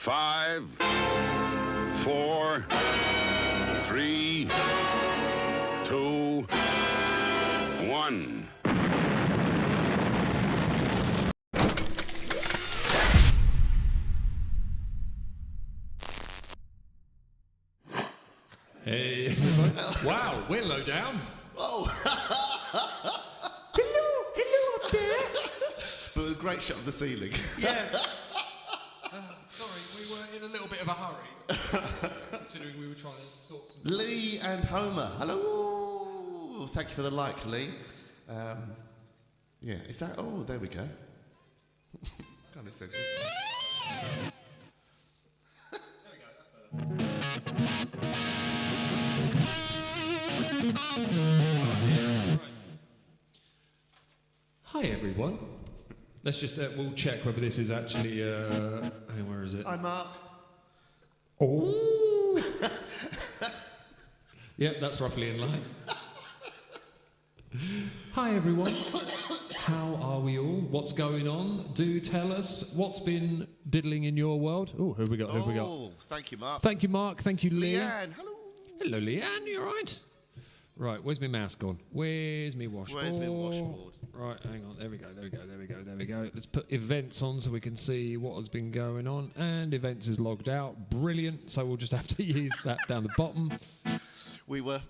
5, 4, 3, 2, 1. Hey, wow, we're low down. Oh, Hello up there. but a great shot of the ceiling. Yeah. Sorry, we were in a little bit of a hurry, considering we were trying to sort some... Lee and Homer, hello. Thank you for the like, Lee. Yeah, is that? Oh, there we go. Kind of sentence. There we go, that's better. Oh dear. Right. Hi everyone. Let's just we'll check whether this is actually hey, where is it? Hi, Mark. Oh. Yep, that's roughly in line. Hi everyone. How are we all? What's going on? Do tell us what's been diddling in your world. Oh, who have we got? Who have we got? Oh, thank you, Mark. Thank you, Mark. Thank you, Leah. Leanne, hello. Hello, Leanne. You all right? Right, where's my mouse gone? Where's my washboard? Where's my washboard? Right, hang on. There we go. Let's put events on so we can see what has been going on. And events is logged out. Brilliant. So we'll just have to use that down the bottom. We were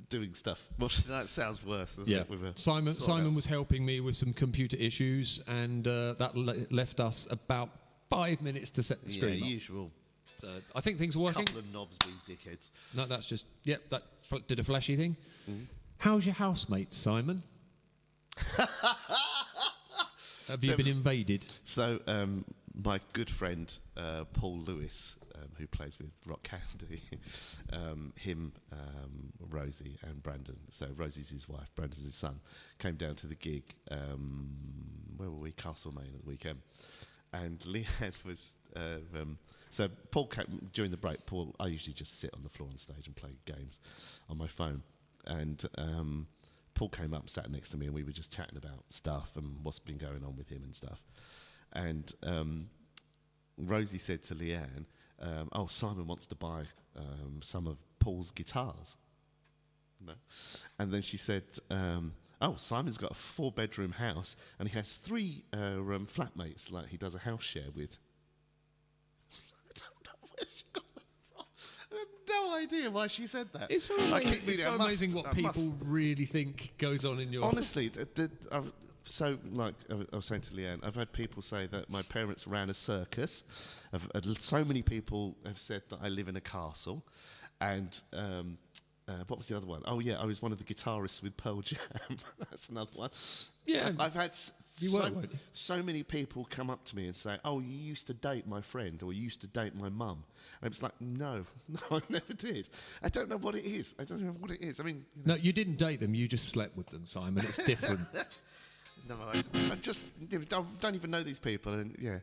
doing stuff. Well, that sounds worse, doesn't it? Simon was helping me with some computer issues, and that left us about 5 minutes to set the screen up. Usual. So I think things are working. Couple of knobs being dickheads. No, that's just, yep, that did a flashy thing. Mm-hmm. How's your housemate, Simon? Have you been invaded? So, my good friend, Paul Lewis, who plays with Rock Candy, Rosie and Brandon, so Rosie's his wife, Brandon's his son, came down to the gig, where were we? Castlemaine at the weekend. And Leanne was... so Paul came, during the break, I usually just sit on the floor on stage and play games on my phone. And Paul came up, sat next to me, and we were just chatting about stuff and what's been going on with him and stuff. And Rosie said to Leanne, oh, Simon wants to buy some of Paul's guitars. No. And then she said, oh, Simon's got a 4-bedroom house and he has 3 flatmates like he does a house share with. I don't know where she got that from. I have no idea why she said that. It's so amazing what people really think goes on in your... Honestly, I was saying to Leanne, I've had people say that my parents ran a circus. So many people have said that I live in a castle. And... what was the other one? Oh, yeah, I was one of the guitarists with Pearl Jam. That's another one. Yeah. I've had so many people come up to me and say, oh, you used to date my friend, or you used to date my mum. And it's like, no, I never did. I don't know what it is. I don't know what it is. I mean... No, you didn't date them. You just slept with them, Simon. It's different. No, I just don't even know these people. And yeah,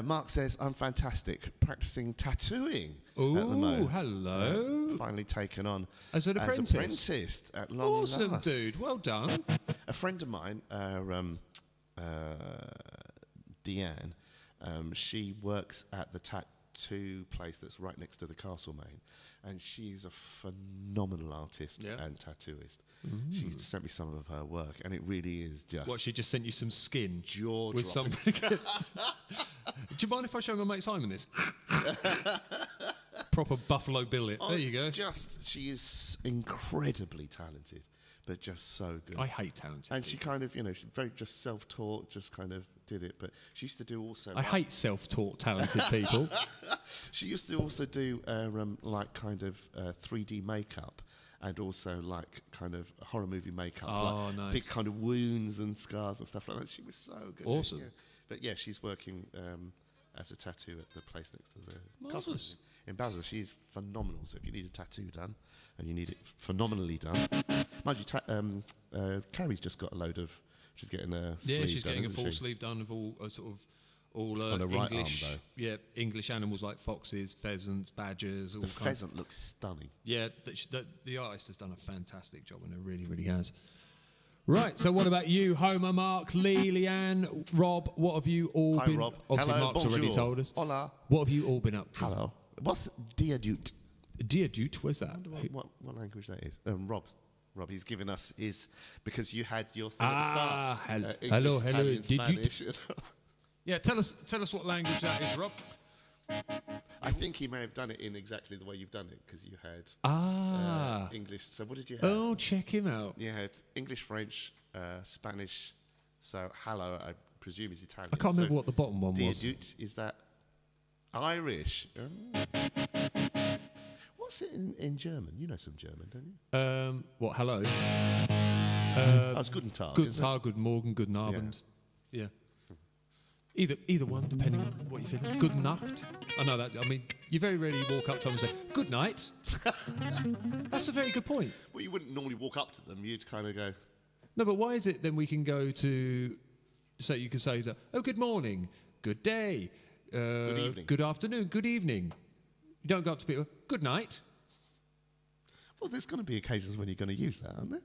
Mark says I'm fantastic, practicing tattooing at the moment. Hello. Finally taken on as an apprentice at long last. Awesome, dude. Well done. A friend of mine, Deanne, she works at the tattoo place that's right next to the Castlemaine, and she's a phenomenal artist and tattooist. She sent me some of her work, and it really is just... What, she just sent you some skin? Jaw with something. Do you mind if I show my mate Simon this? Proper Buffalo Bill it. There you go. She is incredibly talented, but just so good. I hate talented. And she kind of, she's very just self-taught, just kind of did it. But she used to do also... I hate self-taught talented people. She used to also do like kind of 3D makeup. And also like kind of horror movie makeup, like nice. Big kind of wounds and scars and stuff like that. She was so good. Awesome. Yeah. But yeah, she's working as a tattoo at the place next to the castle in Basel. She's phenomenal. So if you need a tattoo done, and you need it phenomenally done, mind you, Carrie's just got a load of. She's getting a sleeve she's done, getting a full sleeve done of all sort of. All on the right English, arm, though. English animals like foxes, pheasants, badgers. The pheasant looks stunning. Yeah, the artist has done a fantastic job, and it really, really has. Right, so what about you, Homer, Mark, Lee, Leanne, Rob? What have you all Hi, been... Rob. Obviously, Hello, Mark's already bonjour. told us. Hola. What have you all been up to? Hello. What's Dear Dute? Dear Dude, where's that? I wonder what language that is. Rob, he's given us his... Because you had your thing at the start. English, hello, Italian, Dear Dude. Spanish. Yeah, tell us what language that is, Rob. I think he may have done it in exactly the way you've done it, because you had English. So what did you have? Oh, check him out. You had English, French, Spanish. So hello, I presume is Italian. I can't remember what the bottom one Dear was. Dute, is that Irish? What's it in German? You know some German, don't you? What, hello? It's Guten Tag. Guten isn't it? Tag, Guten Morgen, Guten Abend. Yeah. Either one, depending on what you're feeling. Good Nacht. I know that. I mean, you very rarely walk up to someone and say, good night. That's a very good point. Well, you wouldn't normally walk up to them. You'd kind of go... No, but why is it then we can go to... So you can say, oh, good morning, good day, Good evening. good afternoon, good evening. You don't go up to people, good night. Well, there's going to be occasions when you're going to use that, aren't there?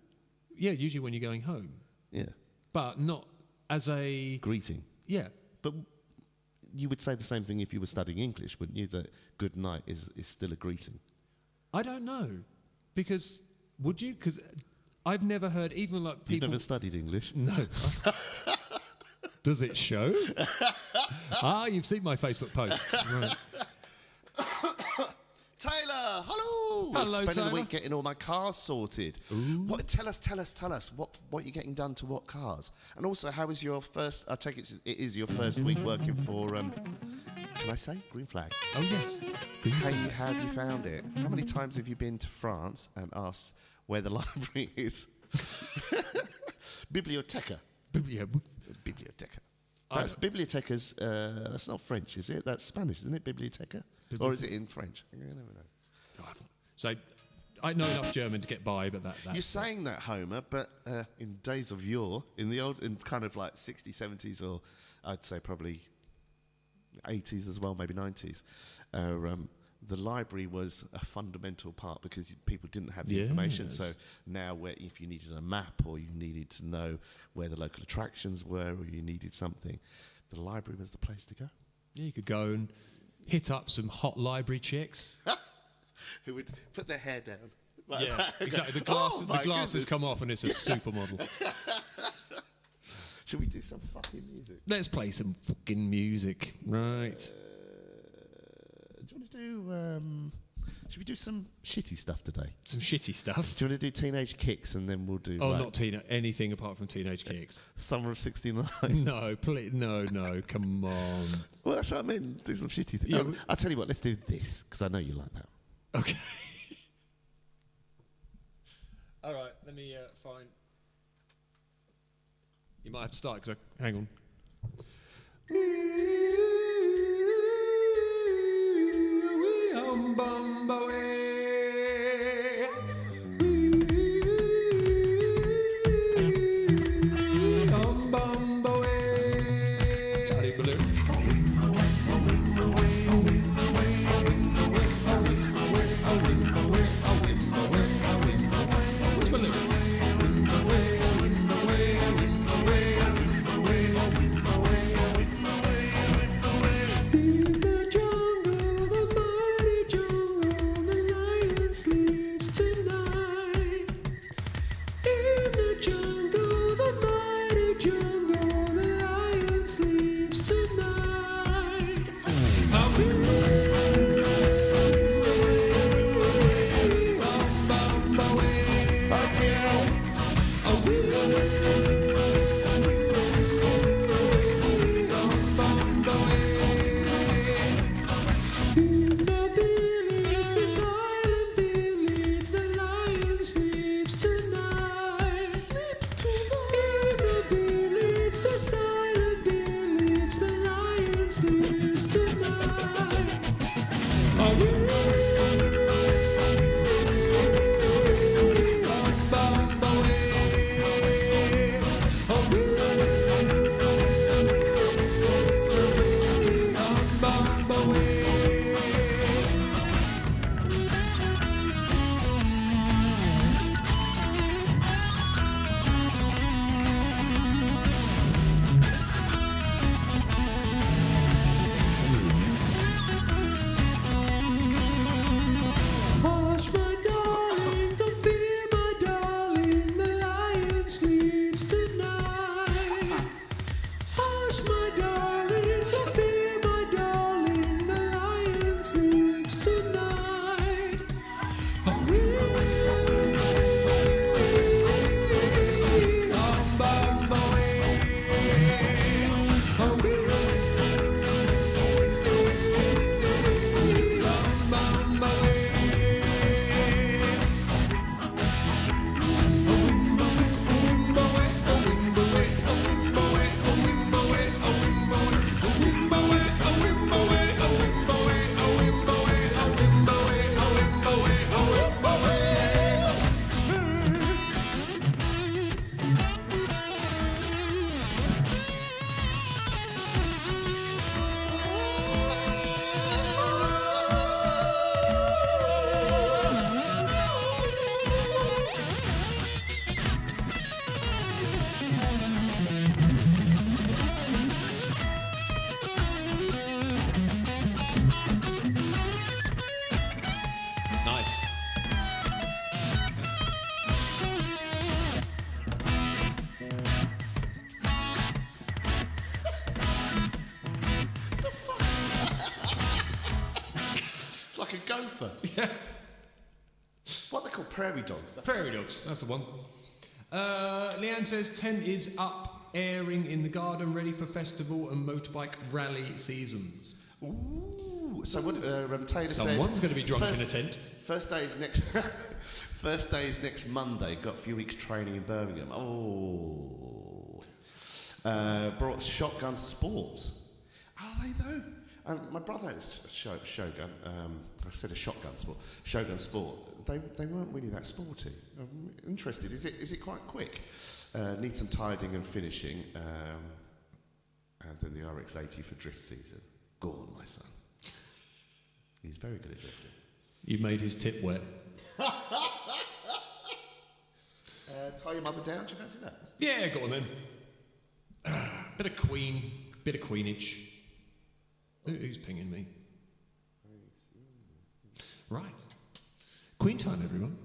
Yeah, usually when you're going home. Yeah. But not as a... Greeting. Yeah. But you would say the same thing if you were studying English, wouldn't you? That good night is still a greeting. I don't know. Because, would you? Because I've never heard, even like people... You've never studied English? No. Does it show? You've seen my Facebook posts. Right. Taylor, hello! Hello, Spending Taylor. the week getting all my cars sorted. What? Tell us. What you're getting done to what cars? And also, how is your first? I take it is your first week working for. Can I say Green Flag? Oh, yes. How have you found it? How many times have you been to France and asked where the library is? Biblioteca. Biblioteca. That's bibliotecas. That's not French, is it? That's Spanish, isn't it? Biblioteca, or is it in French? I never know. So I know enough German to get by, but that's You're saying that, Homer, but in days of yore, in kind of like 60s, 70s, or I'd say probably 80s as well, maybe 90s, the library was a fundamental part because people didn't have the information. So now if you needed a map or you needed to know where the local attractions were or you needed something, the library was the place to go. Yeah, you could go and hit up some hot library chicks. Who would put their hair down. Yeah, exactly. The glasses goodness. come off and it's a supermodel. Should we do some fucking music? Let's play some fucking music. Right. Do you want to do... should we do some shitty stuff today? Some shitty stuff. Do you want to do Teenage Kicks and then we'll do... Oh, not anything apart from Teenage Kicks. Summer of 69. No, please, no, come on. Well, that's what I meant. Do some shitty things. Yeah, I'll tell you what, let's do this, because I know you like that. Okay. All right, let me find... You might have to start, because hang on. What's my lyrics? In the jungle, the mighty jungle, gopher. Yeah. What are they called? Prairie dogs. Prairie dogs, that's the one. Leanne says tent is up, airing in the garden, ready for festival and motorbike rally seasons. Ooh. So what Taylor said... Someone's going to be drunk in a tent. First day is next... First day is next Monday. Got a few weeks training in Birmingham. Oh. Brought Shotgun Sports. Are they though? My brother had a Shogun. I said a shotgun sport. Shogun Sport. They weren't really that sporty. I'm interested. Is it quite quick? Need some tidying and finishing. And then the RX-80 for drift season. Go on, my son. He's very good at drifting. You made his tip wet. Tie your mother down. Do you fancy that? Yeah, go on then. Bit of queen, bit of queenage. Who's pinging me? Right. Queen time, everyone.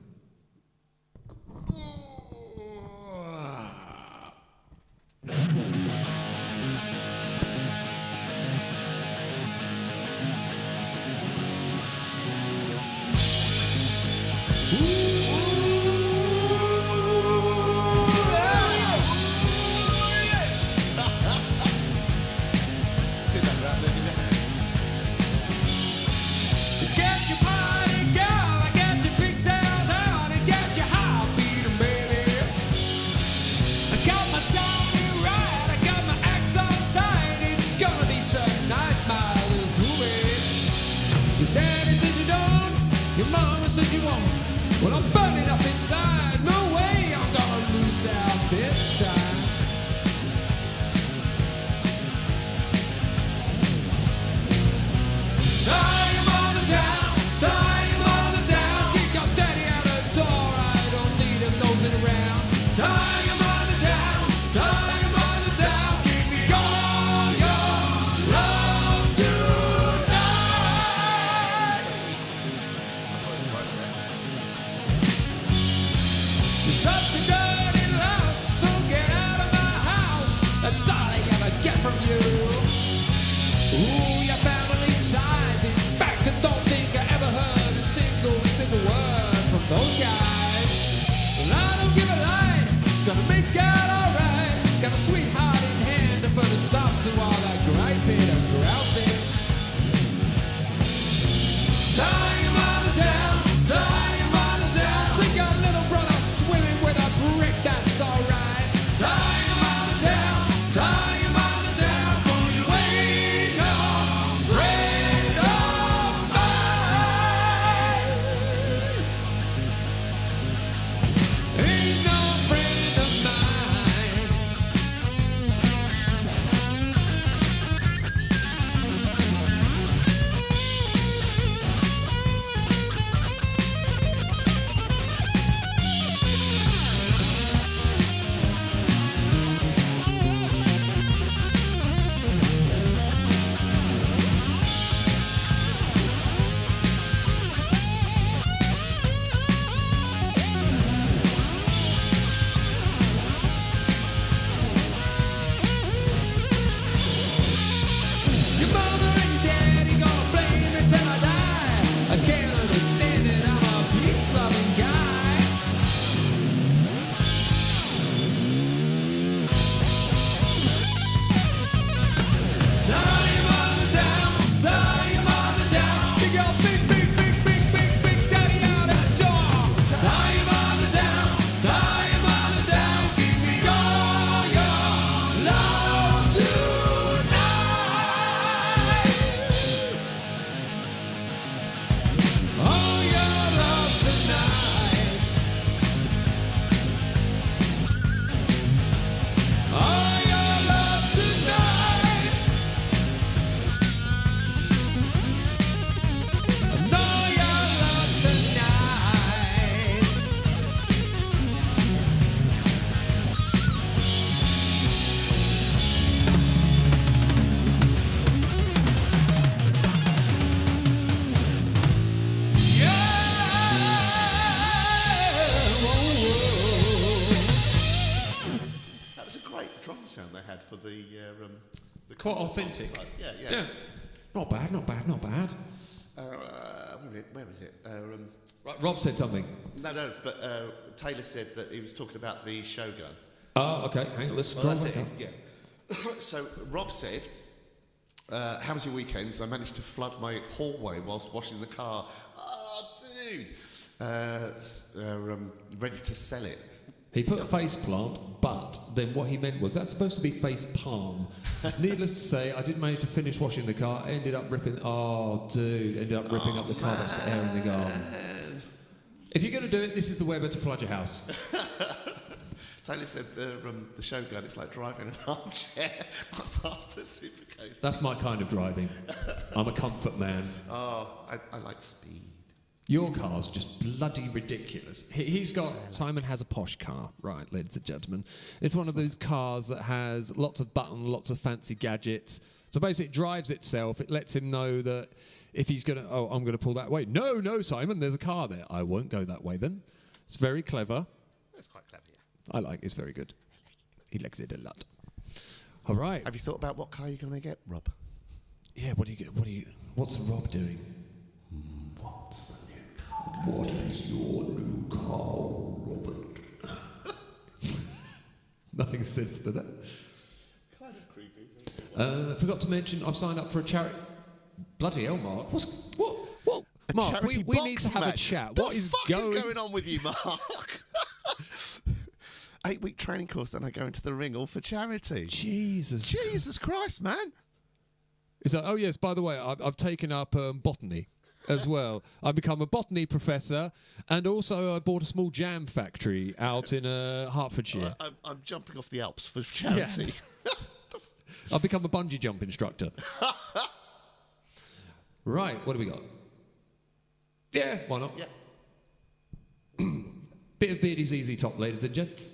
You won't. Well, I'm burning up inside. No way I'm gonna lose out this time. Tie your mother down, tie your mother down. Kick your daddy out the door. I don't need him nosing around. Tie your mother down, tie your mother down. Give me all your love tonight. Such a dirty louse, so get out of my house. That's all I ever get from you. Ooh, your family ties. In fact, I don't think I ever heard a single word from those guys. Well, I don't give a lie, gonna make out alright. Got a sweetheart in hand to put a stop to all that griping and grousing. Tie your mother down, tie your mother down. Take your little brother swimming with a brick, that's alright. Tie your mother down, tie your mother down. Cause you ain't no friend of mine. Ain't no friend of mine. Your mother and your daddy gonna blame me till I die. I can't understand it, I'm a peace-loving guy. Tie your mother down, tie your mother down. Kick your big daddy out that door. Tie your mother down, tie your mother down. Give me all your love tonight. All your love tonight. All your love tonight. And all your love tonight. That was a great drum sound they had for the Quite concert authentic. side. Yeah. Yeah. Not bad, not bad, not bad. wait a minute, where was it? Right, Rob said something. No, but Taylor said that he was talking about the Shogun. Oh, okay. Hang on, let's scroll back up. Yeah. So Rob said, how was your weekends? I managed to flood my hallway whilst washing the car. Oh, dude. Ready to sell it. He put face plant, but then what he meant was that's supposed to be face palm. Needless to say, I didn't manage to finish washing the car. Ended up ripping. Oh, dude! Ended up ripping up the car that's to air in the garden. If you're going to do it, this is the weather to flood your house. Taylor said the Shogun. It's like driving an armchair. My passport supercoaster. That's my kind of driving. I'm a comfort man. Oh, I like speed. Your car's just bloody ridiculous. Simon has a posh car, right, ladies and gentlemen. It's one of those cars that has lots of buttons, lots of fancy gadgets. So basically it drives itself. It lets him know that if he's going to, I'm going to pull that way. No, Simon, there's a car there. I won't go that way then. It's very clever. That's quite clever, yeah. I like it. It's very good. He likes it a lot. All right. Have you thought about what car you're going to get, Rob? Yeah, what's Rob doing? What's the new car? What is your new car, Robert? Nothing sinister there. Kind of creepy. Forgot to mention, I've signed up for a charity. Bloody hell, Mark. What? Mark, we need to have a chat. What is going on with you, Mark? 8-week training course, then I go into the ring all for charity. Jesus Christ, man. Is that? Oh yes. By the way, I've taken up botany as well. I've become a botany professor, and also I bought a small jam factory out in Hertfordshire. I'm jumping off the Alps for charity. Yeah. I've become a bungee jump instructor. Right. What do we got? Yeah. Why not? Yeah. Bit of Beardy's Easy Top, ladies and gents.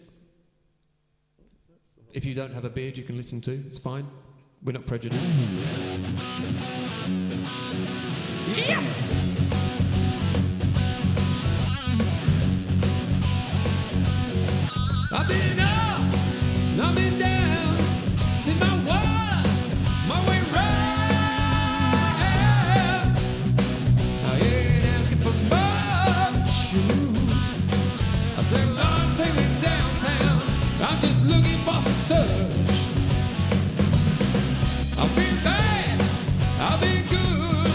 If you don't have a beard, you can listen to. It's fine. We're not prejudiced. Yeah. I've been up, and I've been down, to my world, my way round. I ain't asking for much. I said, Lord, take me downtown. I'm just looking for some touch. I've been bad, I've been good.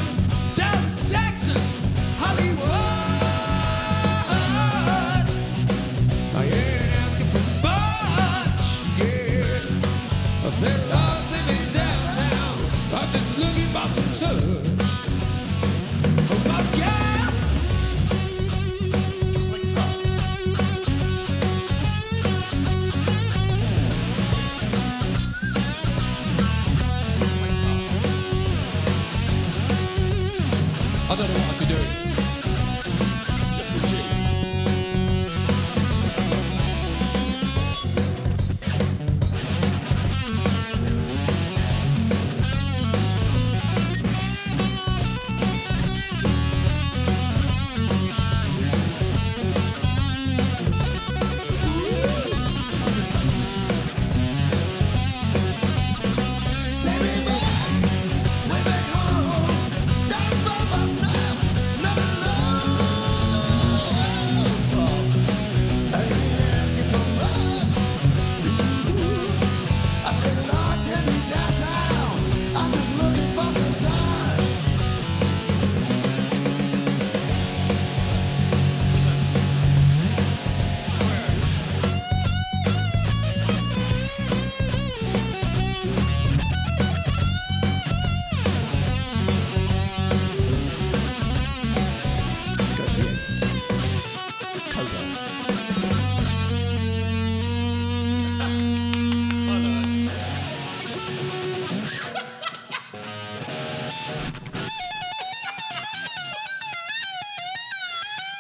Dallas, Texas, Hollywood. I ain't asking for much, yeah. I said, Lord, take me downtown. I'm just looking for some touch. Oh my God. I don't know what I could do. Just a G.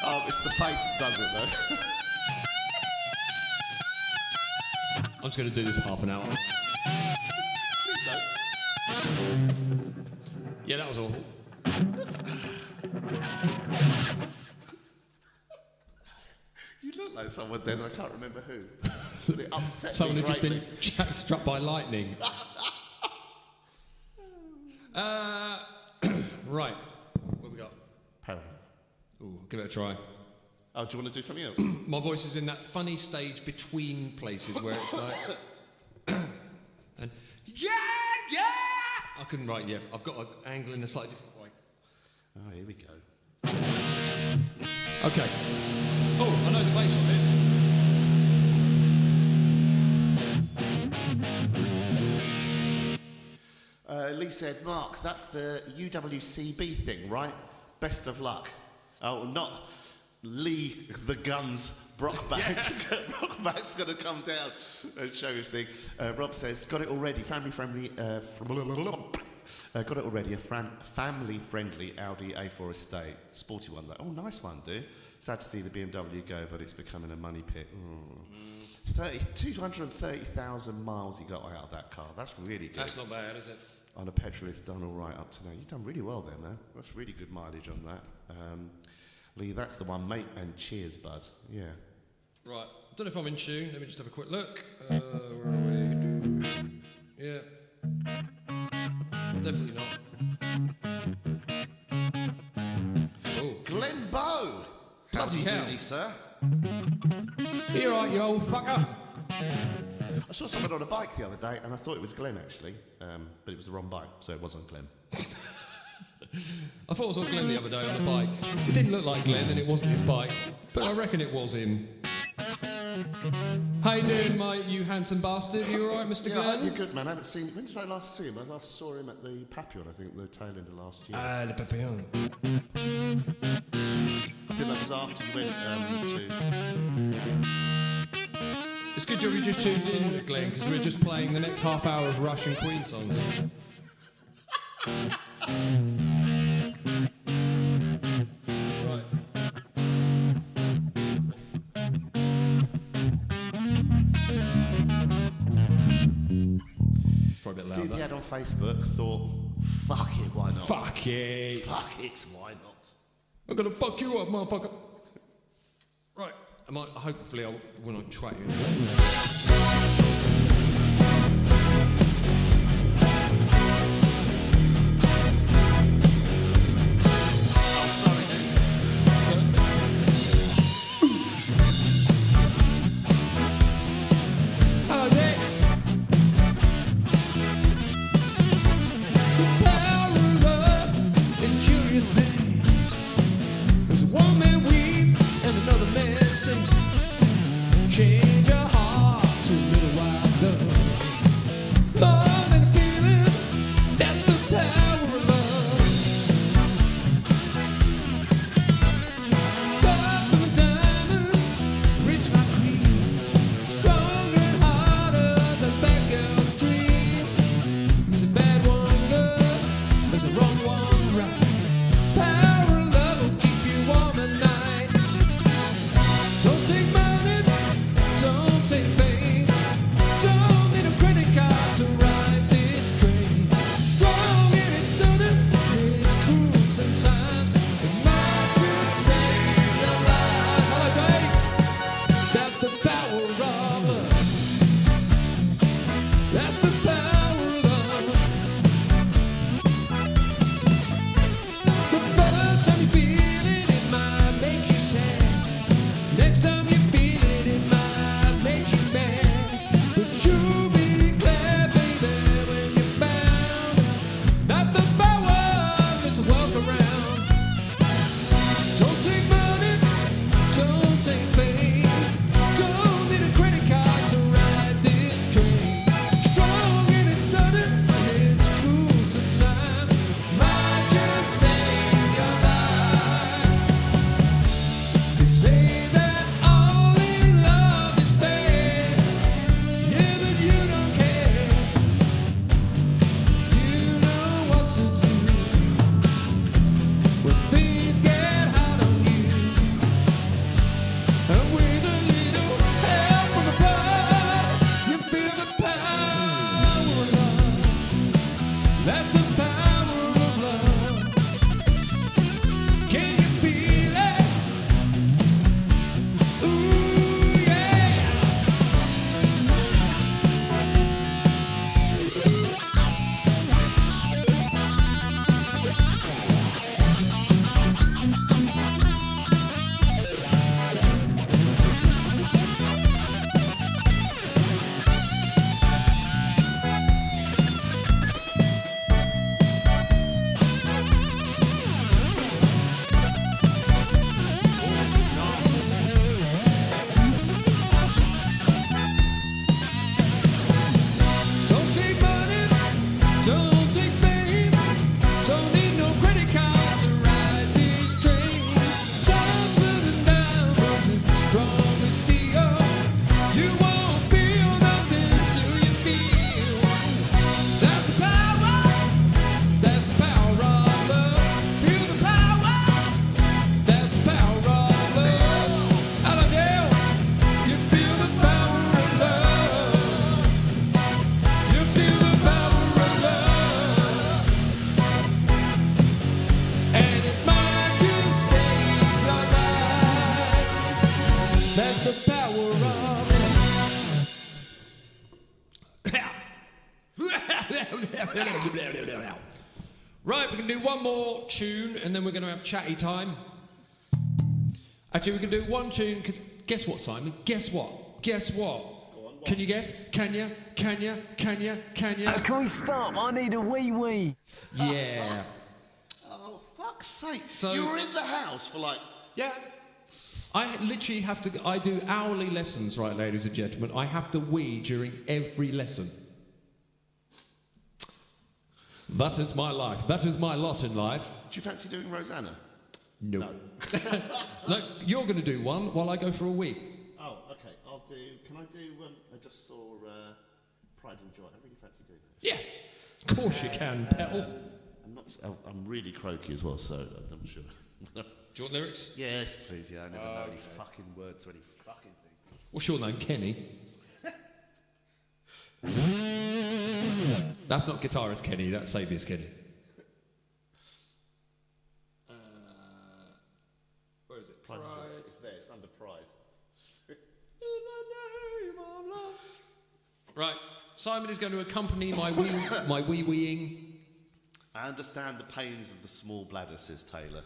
Oh, it's the face that does it, though. I'm just going to do this half an hour. Please don't. Yeah, that was awful. You look like someone then, I can't remember who. So it upset Someone me who'd just been greatly. struck by lightning. Right. What have we got? Apparently. Ooh, give it a try. Oh, do you want to do something else? My voice is in that funny stage between places where it's like... and... Yeah! I couldn't write yet. I've got an angle in a slightly different way. Oh, here we go. Okay. Oh, I know the bass on this. Lee said, Mark, that's the UWCB thing, right? Best of luck. Oh, not Lee the Guns. Brockback's going to come down and show his thing. Rob says, got it already. Family-friendly. Got it already. A family-friendly Audi A4 Estate. Sporty one, though. Oh, nice one, dude. Sad to see the BMW go, but it's becoming a money pit. 230,000 miles he got out of that car. That's really good. That's not bad, is it? On a petrol, it's done all right up to now. You've done really well there, man. That's really good mileage on that. Lee, that's the one, mate. And cheers, bud. Yeah. Right. I don't know if I'm in tune. Let me just have a quick look. Where are we? Yeah. Definitely not. Oh. Glenn Bow! Bloody hell. Doody, sir? You alright, you old fucker? I saw someone on a bike the other day, and I thought it was Glenn, actually. But it was the wrong bike, so it wasn't Glenn. I thought I saw Glenn the other day on a bike. It didn't look like Glenn, and it wasn't his bike. But I reckon it was him. How you doing, mate, you handsome bastard? You alright, Mr. Yeah, Glenn? you're good, man. I haven't seen him. When did I last see him? I last saw him at the Papillon, I think, the tail end of last year. Le Papillon. I think that was after you went to... It's good job you just tuned in, Glenn, because we're just playing the next half hour of Russian Queen songs. Right. Probably a bit loud. See the ad on Facebook, thought, fuck it, why not? Fuck it. Fuck it, why not? I'm gonna fuck you up, motherfucker. Right. Hopefully I will not try you anymore. Hello, Nick. The power of love is a curious thing. There's one man weep and another man sing. Change your heart to a little wild love. More than a feeling, that's the power of love. Tough than diamonds, rich like cream, strong and harder than bad girl's dream. There's a bad one good, there's a wrong one right. Power of love will keep you warm at night. Don't take money, don't take fame, don't need a credit card to ride this train. Strong and it's sudden, it's cruel sometimes. It might just save your life. Holiday, that's the power of love. That's the power of love. The first time you feel it, it might make you sad. Next time you feel it, it might make you mad. But you'll be glad, baby, when you're found that the power is to walk around. Don't take money, don't take fame, don't need a credit card to ride this train. Strong Right, we can do one more tune and then we're going to have chatty time. Actually, we can do one tune. Guess what, Simon? Guess what? Guess what? Can you guess? Can you? Can you? Can you? Can you? Okay, stop. I need a wee-wee. Yeah. Oh, fuck's sake. So- you were in the house for like... Yeah. I literally have to... I do hourly lessons, right, ladies and gentlemen. I have to wee during every lesson. That is my life. That is my lot in life. Do you fancy doing Rosanna? No. Look, you're going to do one while I go for a wee. Oh, okay. I'll do... Can I do... I just saw Pride and Joy. I really fancy doing that. Yeah. Of course you can, Petal. I'm really croaky as well, so I'm sure. Do you want lyrics? Yes, please. Yeah, I never know any fucking words or any fucking thing. What's your name? Kenny? That's not guitarist Kenny, that's Saviour's Kenny. Where is it? Pride. It's there. It's under Pride. In the name of love. Right, Simon is going to accompany my wee-weeing. I understand the pains of the small bladder, says Taylor.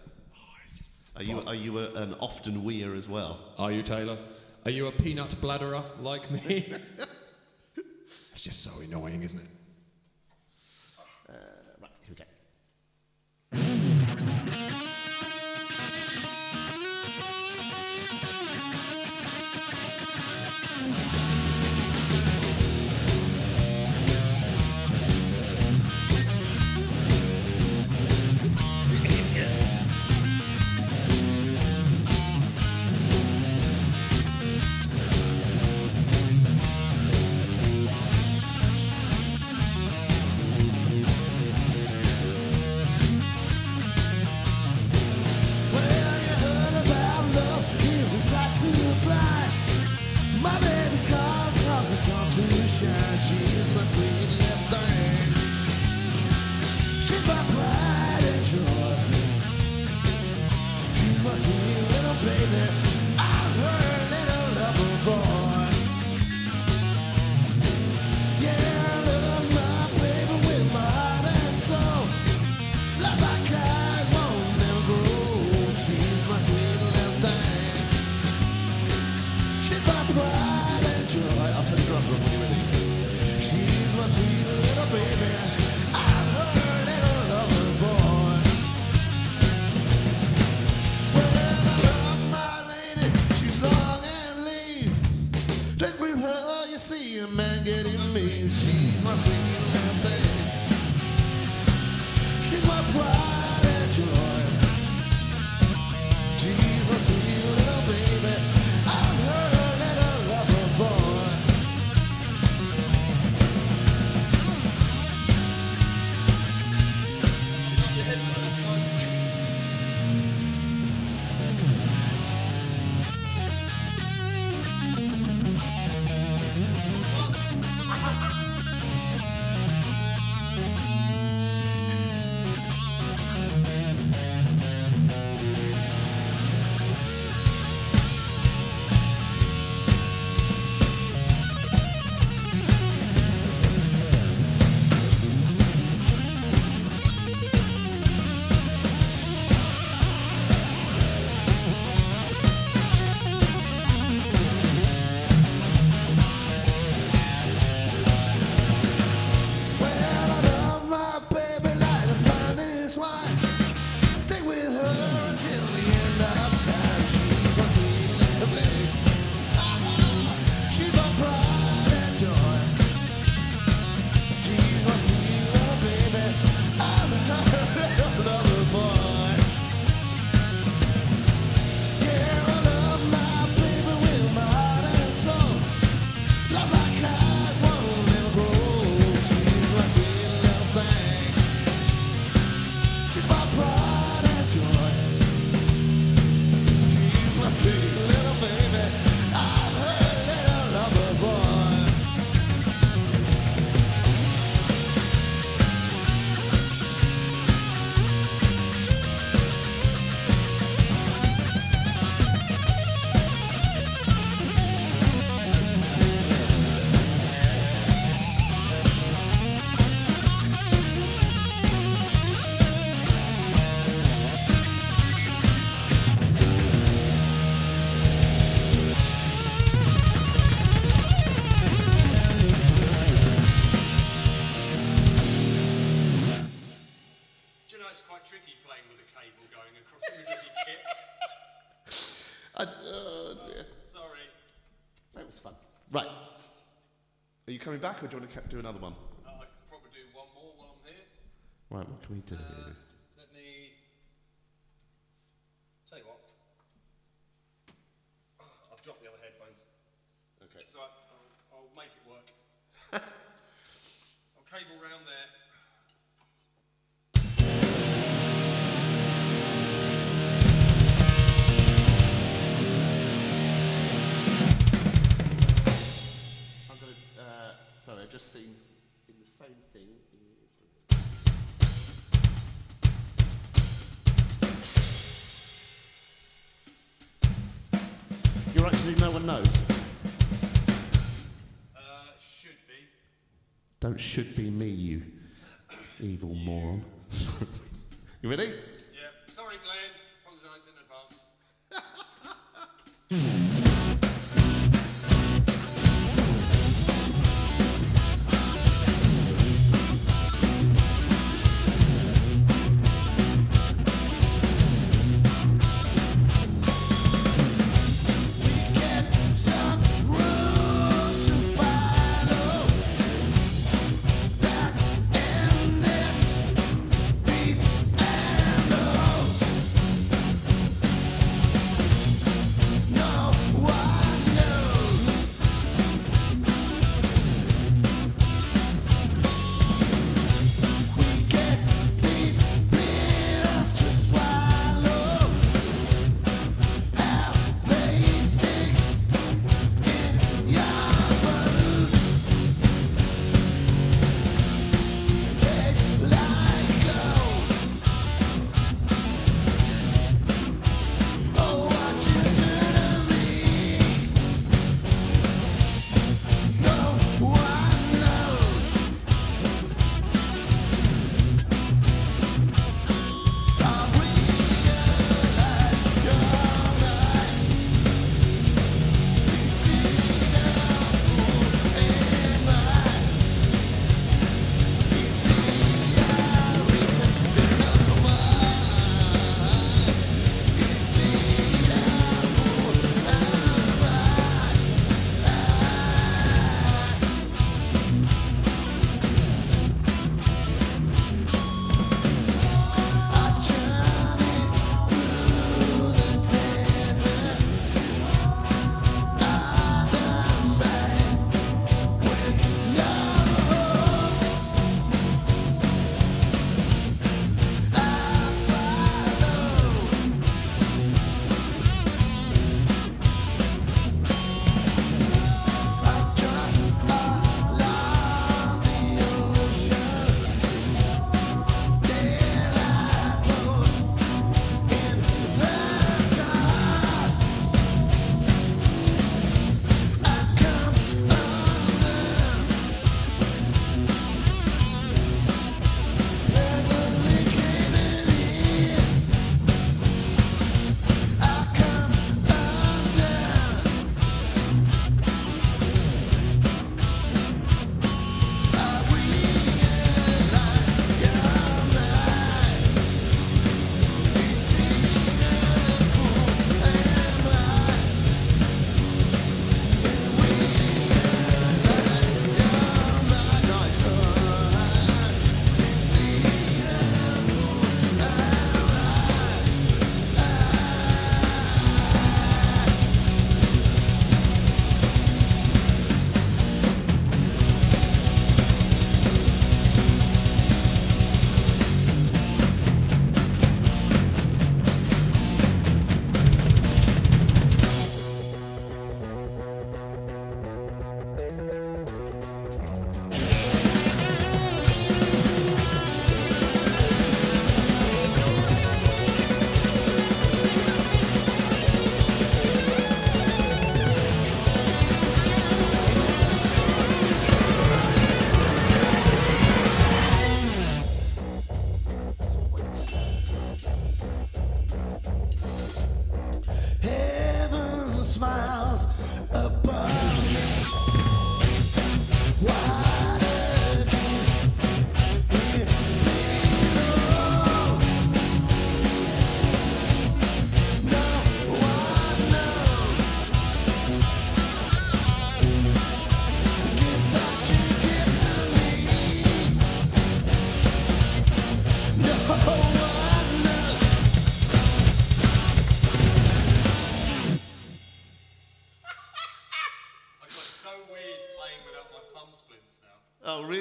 Are you an often weer as well? Are you, Taylor? Are you a peanut bladderer like me? It's just so annoying, isn't it? Right, here we go. coming back, or do you want to do another one? I could probably do one more while I'm here. Right, what can we do? Let me... Tell you what. I've dropped the other headphones. Okay. It's alright, I'll make it work. I'll cable round there. I'm going to, sorry, I've just seen in the same thing. You're actually, no one knows. Should be. Don't should be me, you evil moron. You ready? Yeah. Sorry, Glenn. Apologise in advance. No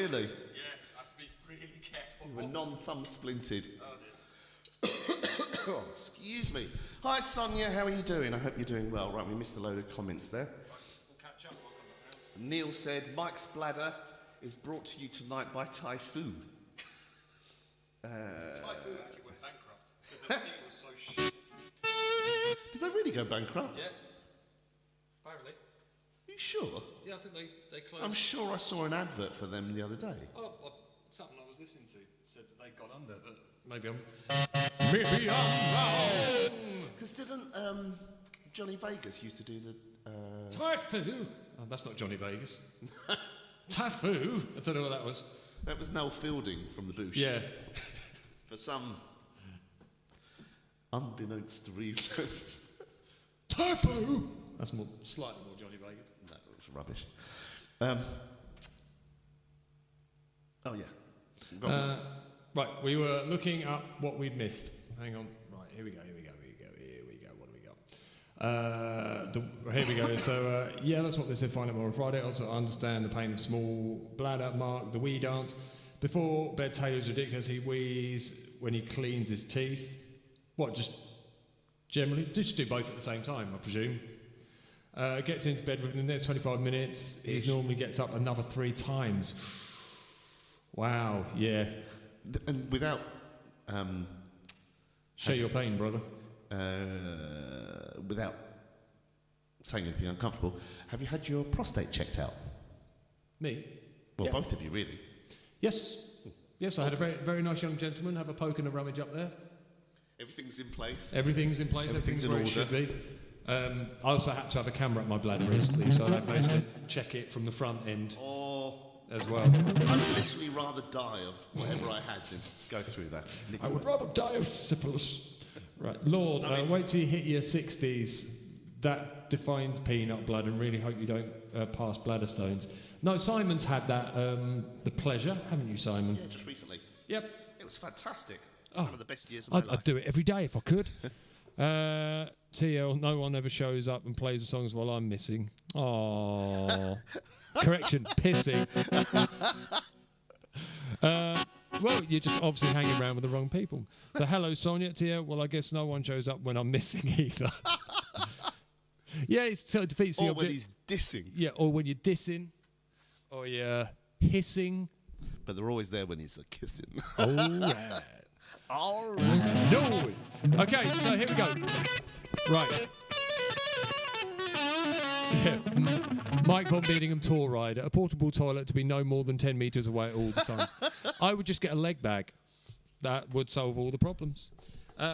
really? Yeah, I have to be really careful. You were non-thumb splinted. Oh, dear. Oh, excuse me. Hi, Sonia. How are you doing? I hope you're doing well. Right, we missed a load of comments there. We'll catch up. Neil said, Mike's bladder is brought to you tonight by Typhoon. Typhoon actually went bankrupt because their thing was so shit. Did they really go bankrupt? Yeah. Apparently. Are you sure? Yeah, I think they closed. I'm sure I saw an advert for them the other day. Oh, something I was listening to said that they got under, but maybe I'm wrong. Because didn't Johnny Vegas used to do the... Typhoon. Oh, that's not Johnny Vegas. Typhoon. I don't know what that was. That was Noel Fielding from the Boosh. Yeah. For some unbeknownst reason. Typhoon. That's slightly more Johnny Vegas. No, it was rubbish. Oh, yeah. Go on. Right, we were looking up what we'd missed. Hang on. Right, here we go. What do we got? Here we go. So, yeah, that's what they said. Find out more on Friday. Also, understand the pain of small bladder. Mark the wee dance. Before bed, Taylor's ridiculous. He wheezes when he cleans his teeth. What, just generally? Just do both at the same time, I presume. Gets into bed within the next 25 minutes. He normally gets up another 3 times. Wow, yeah. And without... Share your pain, brother. Without saying anything uncomfortable, have you had your prostate checked out? Me? Well, Yeah. both of you, really. Yes. Yes, I had a very, very nice young gentleman have a poke and a rummage up there. Everything's in place. Everything's in place. Everything's in where it order. should be. I also had to have a camera at my bladder recently, so I managed to check it from the front end as well. I would literally rather die of whatever I had than go through that. I would rather die of syphilis. Right, Lord, wait till you hit your 60s. That defines peanut blood, and really hope you don't pass bladder stones. No, Simon's had that, the pleasure, haven't you, Simon? Yeah, just recently. Yep. It was fantastic. Some of the best years of my life. I'd do it every day if I could. TL, no one ever shows up and plays the songs while I'm missing. Oh, correction, pissing. Well, you're just obviously hanging around with the wrong people. So, hello, Sonia. TL, well, I guess no one shows up when I'm missing either. Yeah, so it defeats the or object. when he's dissing. Yeah, or when you're dissing, or you're hissing. But they're always there when he's kissing. All right. All right. No. Okay, so here we go. Right. Yeah. Mike Vonbeardingham tour rider, a portable toilet to be no more than 10 metres away at all the times. I would just get a leg bag. That would solve all the problems.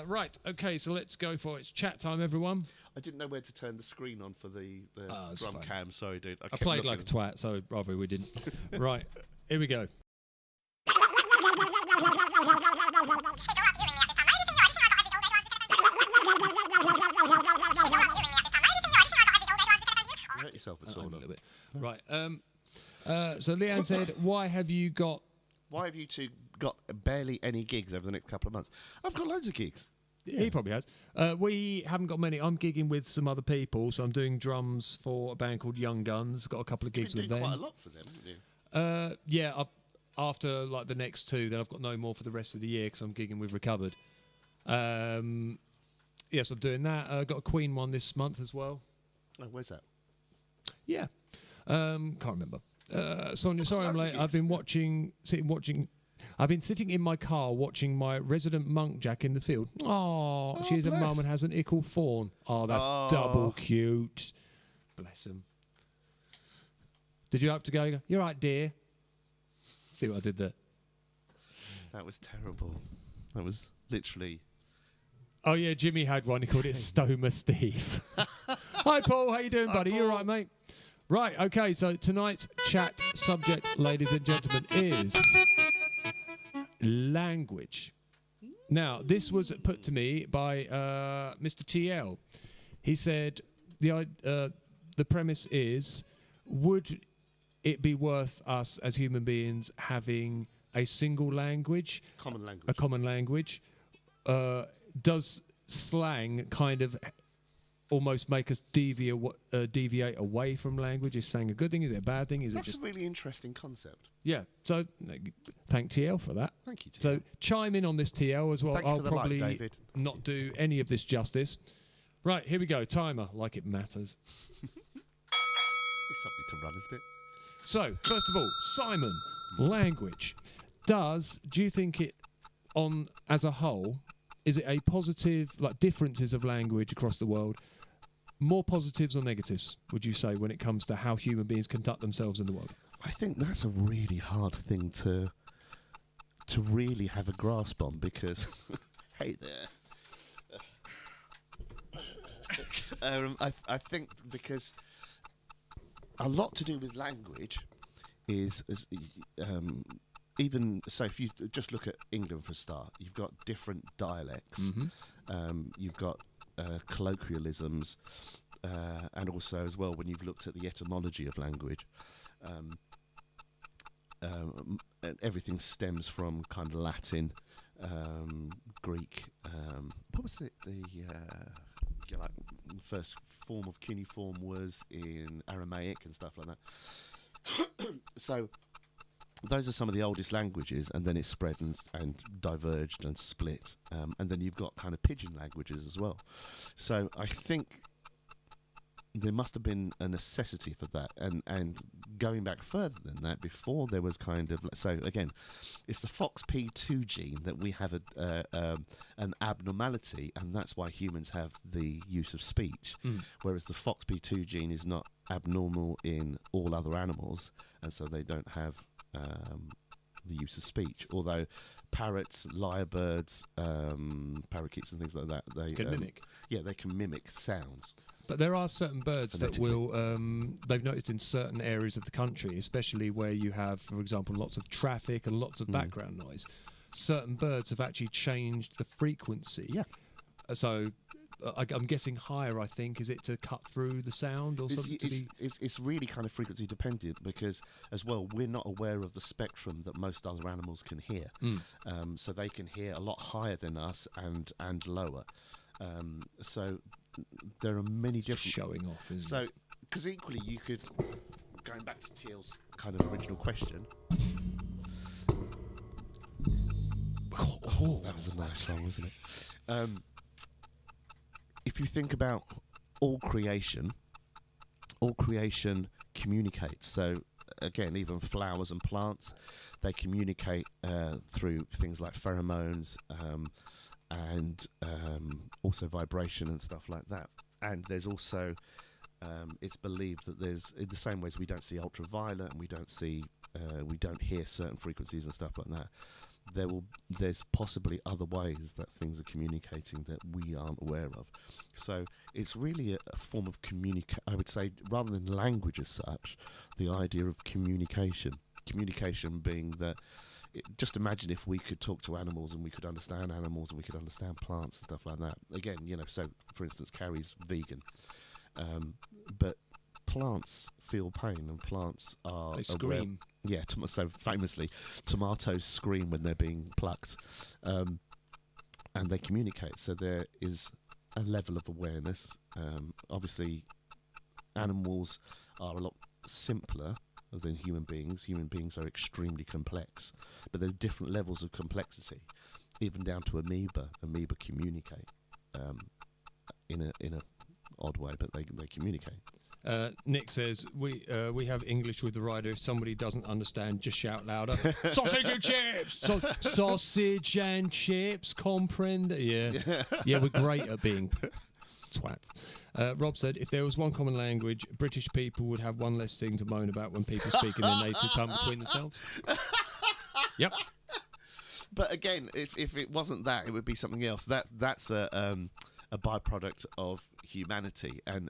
Right, okay, so let's go for it. It's chat time, everyone. I didn't know where to turn the screen on for the drum fine. cam. Sorry, dude. I played like a twat, so rather we didn't. Right, here we go. You hurt yourself at all. A little bit. Right. So Leanne said, "Why have you got?" Why have you two got barely any gigs over the next couple of months? I've got loads of gigs. He probably has. We haven't got many. I'm gigging with some other people, so I'm doing drums for a band called Young Guns. Got a couple of gigs You've with been doing them. quite a lot for them, haven't you? Yeah. After like the next 2, then I've got no more for the rest of the year because I'm gigging with Recovered. Yes, I'm doing that. Got a Queen one this month as well. Oh, where's that? Yeah. Can't remember. Sonia, sorry I'm loads of late. gigs. I've been sitting in my car watching my resident monk Jack in the field. Oh, she's a bless. mum and has an ickle fawn. Oh, that's double cute. Bless him. Did you have to go? You're right, dear. See what I did there? That was terrible. That was literally... Oh, yeah, Jimmy had one. He called it Stoma Steve. Hi, Paul. How you doing, buddy? You all right, mate? Right, okay, so tonight's chat subject, ladies and gentlemen, is language. Now, this was put to me by Mr. TL. He said the premise is, would it be worth us as human beings having a single language? Common language. A common language? Does slang kind of almost make us deviate away from language? Is saying a good thing? Is it a bad thing? Is That's it just a really interesting concept. yeah? So thank TL for that. Thank you, TL. So chime in on this TL as well. Thank you I'll for the probably like, David. not do any of this justice. Right, here we go. Timer, like it matters. It's something to run, isn't it? So, first of all, Simon, language. Do you think it, as a whole, is it a positive, like differences of language across the world, more positives or negatives, would you say, when it comes to how human beings conduct themselves in the world? I think that's a really hard thing to really have a grasp on because, hey there. I think because a lot to do with language is even so. If you just look at England for a start, you've got different dialects. You've got colloquialisms, and also as well when you've looked at the etymology of language. Everything stems from kind of Latin, Greek. What was the first form of cuneiform was in Aramaic and stuff like that. So those are some of the oldest languages, and then it spread and diverged and split. And then you've got kind of pidgin languages as well. So I think there must have been a necessity for that, and going back further than that, before there was kind of, so again, it's the FOXP2 gene that we have an abnormality, and that's why humans have the use of speech, whereas the FOXP2 gene is not abnormal in all other animals, and so they don't have the use of speech. Although parrots, lyrebirds, parakeets, and things like that, they can mimic. Yeah, they can mimic sounds. But there are certain birds that will, they've noticed in certain areas of the country, especially where you have, for example, lots of traffic and lots of background noise, certain birds have actually changed the frequency. Yeah. So I'm guessing higher, I think. Is it to cut through the sound or something? It's really kind of frequency dependent because, as well, we're not aware of the spectrum that most other animals can hear. So they can hear a lot higher than us and lower. So there are many different... Showing off, isn't it? So, because equally you could, going back to TL's kind of original question... Oh, that was a nice song, wasn't it? If you think about all creation communicates. So, again, even flowers and plants, they communicate through things like pheromones, and also vibration and stuff like that. And there's also, it's believed that there's, in the same ways we don't see ultraviolet and we don't hear certain frequencies and stuff like that, there's possibly other ways that things are communicating that we aren't aware of. So it's really a form of I would say, rather than language as such, the idea of communication being that, just imagine if we could talk to animals and we could understand animals and we could understand plants and stuff like that. Again, so for instance, Carrie's vegan, but plants feel pain and plants are they scream. Yeah, so famously, tomatoes scream when they're being plucked, and they communicate. So there is a level of awareness. Obviously, animals are a lot simpler than human beings. Human beings are extremely complex, but there's different levels of complexity, even down to amoeba. Amoeba communicate in a odd way, but they communicate. Nick says we have English with the rider. If somebody doesn't understand, just shout louder. Sausage and chips. Sausage and chips. Comprehend? Yeah, we're great at being twats. Rob said, if there was one common language, British people would have one less thing to moan about when people speak in their native tongue between themselves. Yep. But again, if it wasn't that, it would be something else. That's a byproduct of humanity and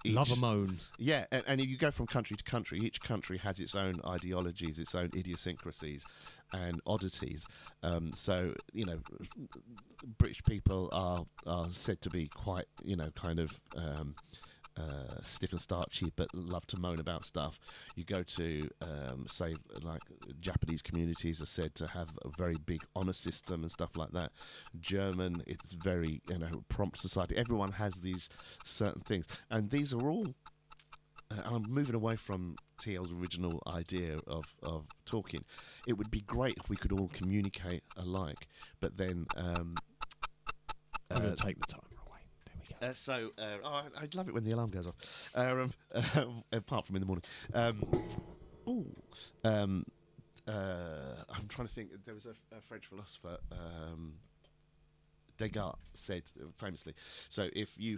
love a moan. Yeah, and if you go from country to country, each country has its own ideologies, its own idiosyncrasies and oddities. So British people are said to be quite kind of stiff and starchy, but love to moan about stuff. You go to, say, like Japanese communities are said to have a very big honor system and stuff like that. German, it's very, prompt society. Everyone has these certain things, and these are all. I'm moving away from TL's original idea of talking. It would be great if we could all communicate alike, but then I'm going to take the timer away. There we go. I'd love it when the alarm goes off. Apart from in the morning. I'm trying to think. There was a French philosopher. Descartes said famously, so if you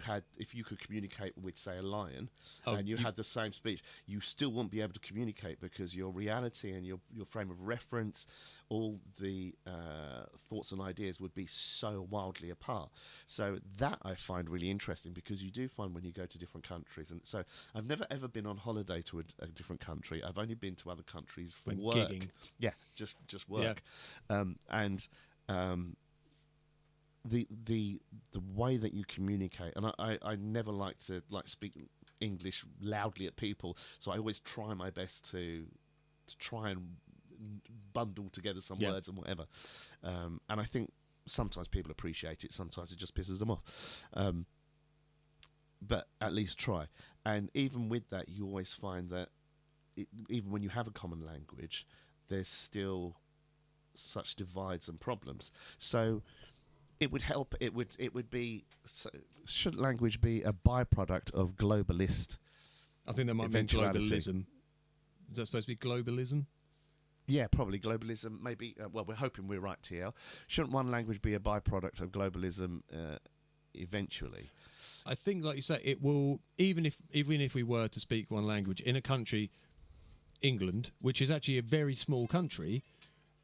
could communicate with, say, a lion, and you had the same speech, you still won't be able to communicate because your reality and your frame of reference, all the thoughts and ideas would be so wildly apart. So that I find really interesting, because you do find when you go to different countries, and so I've never ever been on holiday to a different country. I've only been to other countries for work. Gigging. Yeah, just work. Yeah. The way that you communicate, and I never like to speak English loudly at people, so I always try my best to try and bundle together some words and whatever, and I think sometimes people appreciate it, sometimes it just pisses them off, but at least try. And even with that, you always find that even when you have a common language, there's still such divides and problems. So it would help. It would be. Should language be a byproduct of globalist? I think that might mean globalism. Is that supposed to be globalism? Yeah, probably globalism. Maybe. Well, we're hoping we're right, TL. Shouldn't one language be a byproduct of globalism eventually? I think, like you say, it will. Even if we were to speak one language in a country, England, which is actually a very small country.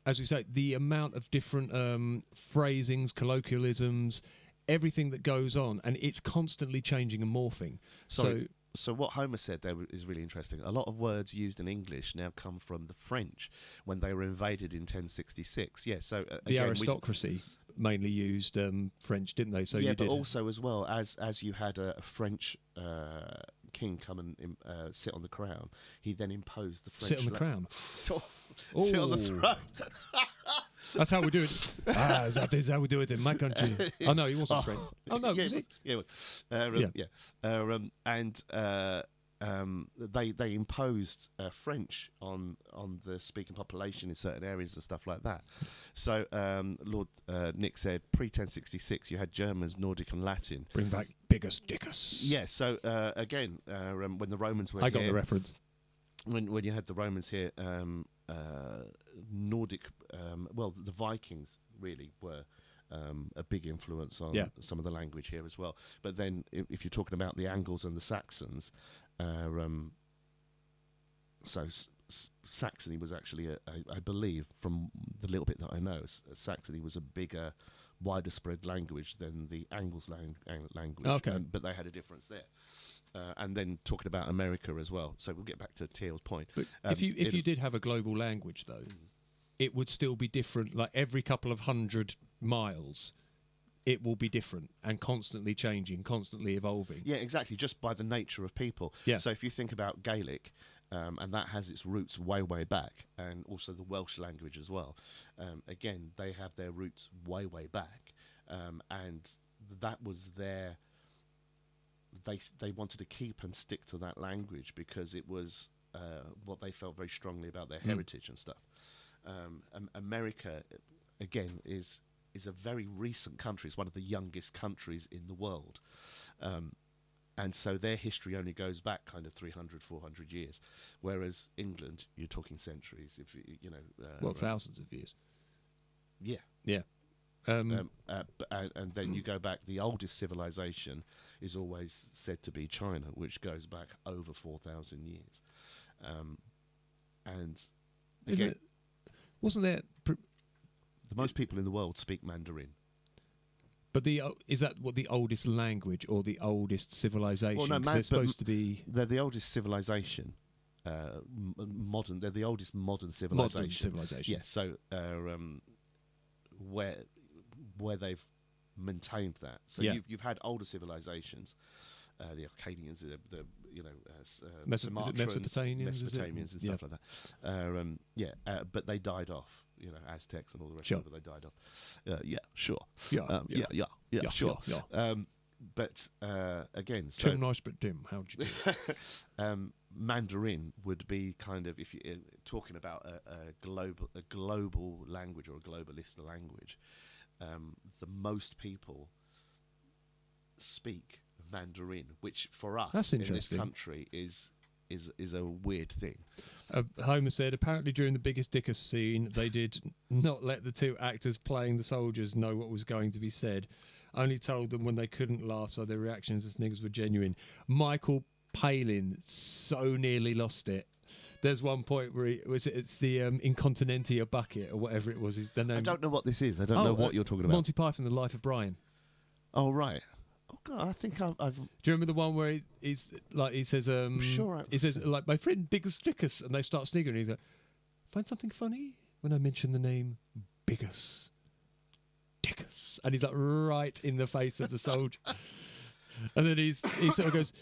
As we say, the amount of different phrasings, colloquialisms, everything that goes on, and it's constantly changing and morphing. So what Homer said there is really interesting. A lot of words used in English now come from the French when they were invaded in 1066. Yeah, so the aristocracy mainly used French, didn't they? So yeah, but also as well as you had a French king come and sit on the crown, he then imposed the French. Sit on the crown. Sit on the throne. That's how we do it. That is how we do it in my country. Oh no, he wasn't French. Oh no, was he? They imposed French on the speaking population in certain areas and stuff like that. So Lord Nick said pre-1066 you had Germans, Nordic and Latin. Bring back Biggus Dickus. Yeah, so again, when the Romans were I got the reference. When you had the Romans here, Nordic, the Vikings really were a big influence on some of the language here as well. But then if you're talking about the Angles and the Saxons, Saxony was actually, I believe, from the little bit that I know, Saxony was a bigger, wider spread language than the Angles language. Okay. But they had a difference there. And then talking about America as well. So we'll get back to Teal's point. But if you did have a global language, though, it would still be different. Like every couple of 100 miles, it will be different and constantly changing, constantly evolving. Yeah, exactly. Just by the nature of people. Yeah. So if you think about Gaelic, and that has its roots way, way back, and also the Welsh language as well. Again, they have their roots way, way back, and that was their. They wanted to keep and stick to that language because it was what they felt very strongly about their heritage and stuff. America, again, is a very recent country. It's one of the youngest countries in the world. And so their history only goes back kind of 300, 400 years. Whereas England, you're talking centuries. If you know, thousands of years. Yeah. Yeah. And then you go back, the oldest civilization is always said to be China, which goes back over 4,000 years. And again, wasn't there... the most people in the world speak Mandarin. But is that what the oldest language or the oldest civilization? Well, no, they're supposed to be... They're the oldest civilization. Modern. They're the oldest modern civilization. Modern civilization. Yeah, so where they've maintained that. So you've had older civilizations, the Akkadians, the Mesopotamians, Mesopotamians and stuff like that. But they died off. Aztecs and all the rest of it, they died off. Sure. Sure. But again, so Tim, nice but dim. How'd you do it? Mandarin would be kind of, if you're talking about a global language or a globalist language, the most people speak Mandarin, which for us in this country is a weird thing. Homer said, apparently during the Biggest Dickus scene, they did not let the two actors playing the soldiers know what was going to be said. Only told them when they couldn't laugh, so their reactions as niggas were genuine. Michael Palin so nearly lost it. There's one point where it's the Incontinentia bucket or whatever it was. The name. I don't know what this is. I don't know what you're talking about. Monty Python, The Life of Brian. Oh, right. Oh, God, I think I've... Do you remember the one where he's like, he says, I'm sure he says, like, my friend Biggest Dickus, and they start sniggering, and he's like, find something funny when I mention the name Biggest Dickus. And he's like right in the face of the soldier. And then he sort of goes,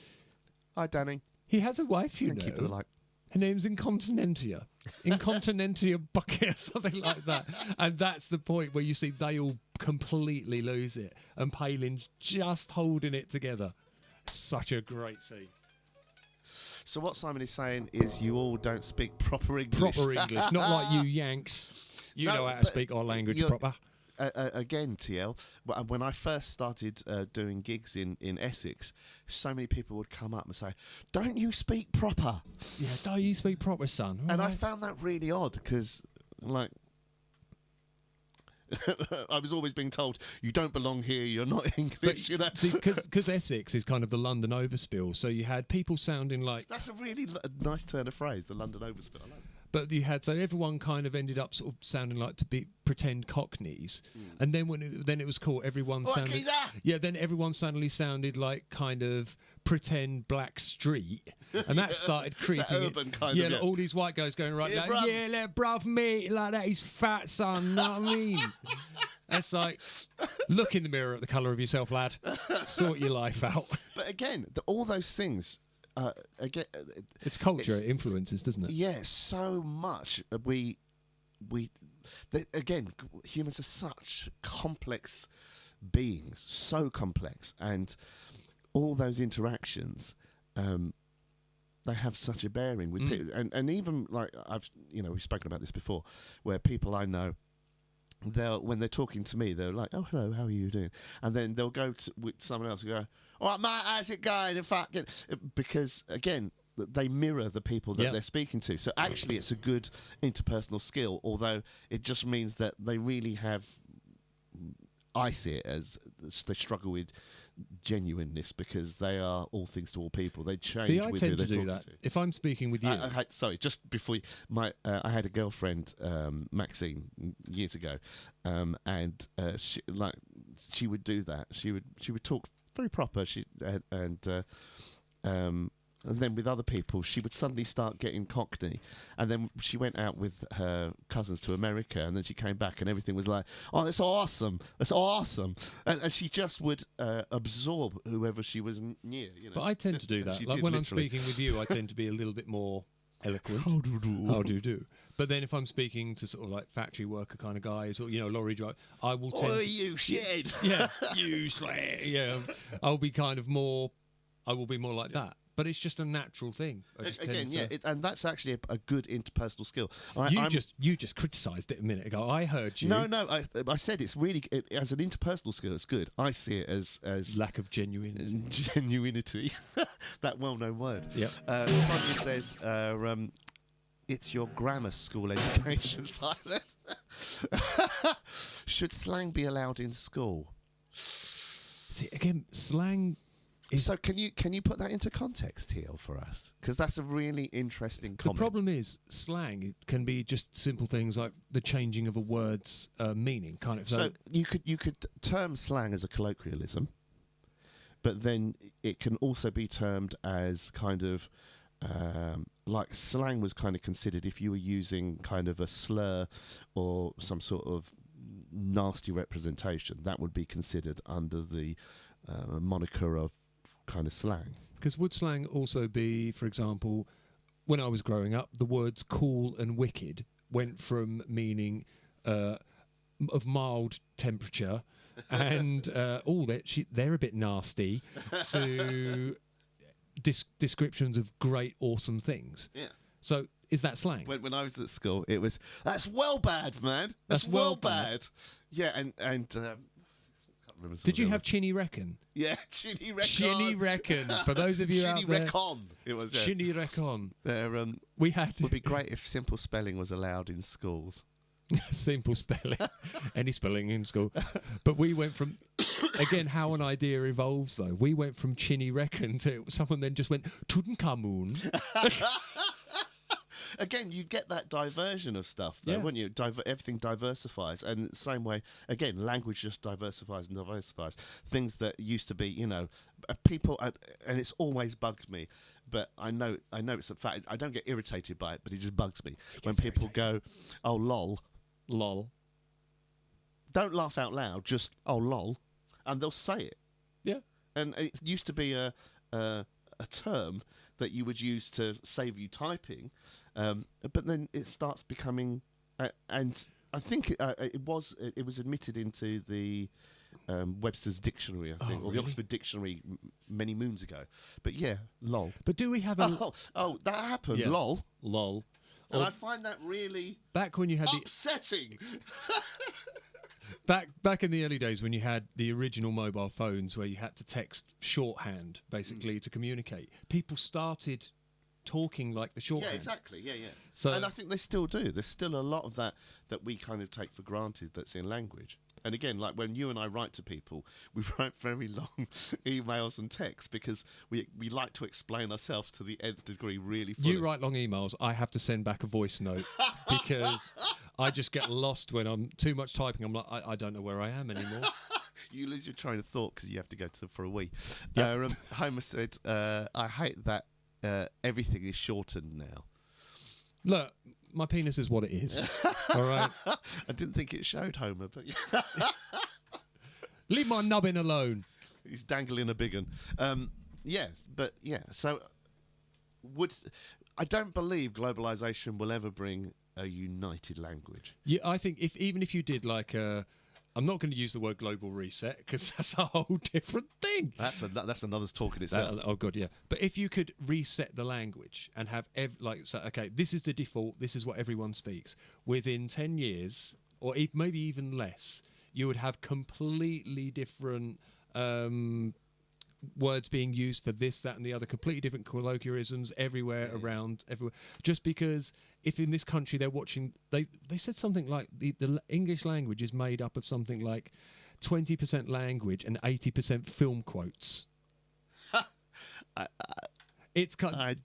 hi, Danny. He has a wife, you know. Thank you for the like. Her name's Incontinentia bucket or something like that. And that's the point where you see they all completely lose it. And Palin's just holding it together. Such a great scene. So what Simon is saying is you all don't speak proper English. Proper English. Not like you Yanks. You know how to speak our language proper. Again, TL, when I first started doing gigs in Essex, so many people would come up and say, don't you speak proper? Yeah, don't you speak proper, son? And I found that really odd because, like, I was always being told, you don't belong here, you're not English. See, because Essex is kind of the London overspill, so you had people sounding like... That's a really nice turn of phrase, the London overspill. I like that. But you had, so everyone kind of ended up sort of sounding like to be pretend Cockneys, and then then it was cool. Everyone sounded, then everyone suddenly sounded like kind of pretend Black Street, and that started creeping. That urban kind of, like all these white guys going right, yeah, bruv, mate, like that. He's fat, son. Know what I mean? That's like, look in the mirror at the colour of yourself, lad. Sort your life out. But again, all those things. Again, it's culture, it influences, doesn't it? Yeah, so much. Again, humans are such complex beings, so complex, and all those interactions, they have such a bearing with people, and even like we've spoken about this before, where people I know, when they're talking to me, they're like, "Oh, hello, how are you doing?" And then they'll go with someone else and go, "All right, mate, how's it going?" In fact, because again, they mirror the people that they're speaking to. So actually, it's a good interpersonal skill. Although it just means that they really have. I see it as they struggle with genuineness because they are all things to all people. They change. See, I with tend who to they're do that. talking to. If I'm speaking with you, sorry, just before I had a girlfriend, Maxine, years ago, and she would do that. She would talk very proper. And then with other people, she would suddenly start getting Cockney. And then she went out with her cousins to America, and then she came back, and everything was like, "Oh, that's awesome! That's awesome!" And she just would absorb whoever she was near. But I tend to do that. Like when I'm speaking with you, I tend to be a little bit more eloquent. How do you do? But then if I'm speaking to sort of like factory worker kind of guys or lorry driver, I will tend. Oh, you shed! Yeah, you slag. Yeah, I'll be kind of more. I will be more like that. But it's just a natural thing. And that's actually a good interpersonal skill. You just criticised it a minute ago. I heard you. No, I said it's really as an interpersonal skill. It's good. I see it as lack of genuinity. Genuinity, that well-known word. Yeah. Sonia says, "It's your grammar school education, Simon." Should slang be allowed in school? See, again, slang. So can you put that into context, TL, for us? Because that's a really interesting comment. The problem is slang can be just simple things like the changing of a word's meaning, kind of. So you could term slang as a colloquialism, but then it can also be termed as kind of like slang was kind of considered if you were using kind of a slur or some sort of nasty representation, that would be considered under the moniker of kind of slang? Because would slang also be, for example, when I was growing up, the words cool and wicked went from meaning of mild temperature and all that they're a bit nasty to descriptions of great, awesome things. Yeah. So is that slang? When I was at school, it was, that's well bad, man. That's well well bad. Yeah, and can't remember some Did of you the have others. chinny reckon? Yeah, chinny reckon. Chinny reckon. For those of you Chinny out there, reckon. It was. chinny reckon. There We had would be great if simple spelling was allowed in schools. simple spelling, any spelling in school. But we went from, again, how an idea evolves though. We went from chinny reckon to someone then just went Tutankhamun. Again, you get that diversion of stuff, though, Yeah. wouldn't you? Everything diversifies, and the same way, again, language just diversifies and diversifies. Things that used to be, people, and it's always bugged me, but I know it's a fact. I don't get irritated by it, but it just bugs me when people go, "Oh, lol." Lol. Don't laugh out loud. Just, "Oh, lol," and they'll say it. Yeah. And it used to be a term that you would use to save you typing, but then it starts becoming, and I think it was admitted into the Webster's Dictionary, I think, or the really? Oxford Dictionary many moons ago. But yeah, lol. But do we have a Oh, that happened. Yeah. Lol. lol? And Or I find that really back when you had the upsetting. back in the early days when you had the original mobile phones where you had to text shorthand basically to communicate, people started talking like the shorthand. Yeah, exactly. Yeah. So- and I think they still do. There's still a lot of that we kind of take for granted that's in language. And again, like when you and I write to people, we write very long emails and texts because we like to explain ourselves to the nth degree really fully. You write long emails, I have to send back a voice note because I just get lost when I'm too much typing. I'm like, I don't know where I am anymore. You lose your train of thought because you have to go for a wee. Yep. Homer said, I hate that everything is shortened now. Look, my penis is what it is. All right? I didn't think it showed Homer, but yeah. Leave my nubbin alone. He's dangling a big one. So I don't believe globalization will ever bring a united language. Yeah, I think even if you did like I'm not going to use the word global reset because that's a whole different thing. That's another talk in itself. Oh god, yeah. But if you could reset the language and have okay, this is the default, this is what everyone speaks. Within 10 years, or maybe even less, you would have completely different words being used for this, that, and the other. Completely different colloquialisms everywhere, everywhere. Just because if in this country they're watching, they said something like the English language is made up of something like 20% language and 80% film quotes. I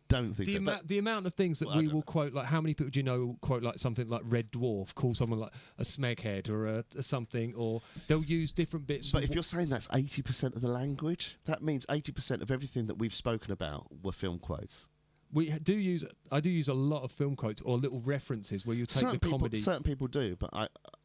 don't think so. The amount of things that we will quote, like how many people do you know quote like something like Red Dwarf, call someone like a smeghead or a something, or they'll use different bits. But if you're saying that's 80% of the language, that means 80% of everything that we've spoken about were film quotes. I do use a lot of film quotes or little references where you take the comedy. Certain people do, but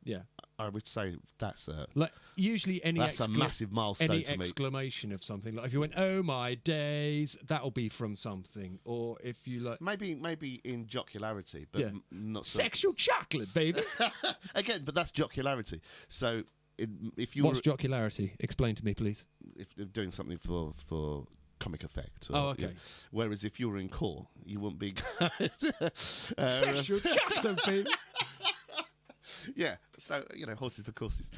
Yeah. I would say that's Like usually a massive milestone any to me. exclamation of something, like if you went "Oh my days," that'll be from something. Or if you like Maybe in jocularity, but Yeah. not so. sexual chocolate, baby. Again, but that's jocularity. So if you What's jocularity? Explain to me, please. if you're doing something for comic effect. Or, Oh, okay. Whereas if you were in court, you wouldn't be. Sexual chocolate, baby. Yeah. So horses for courses.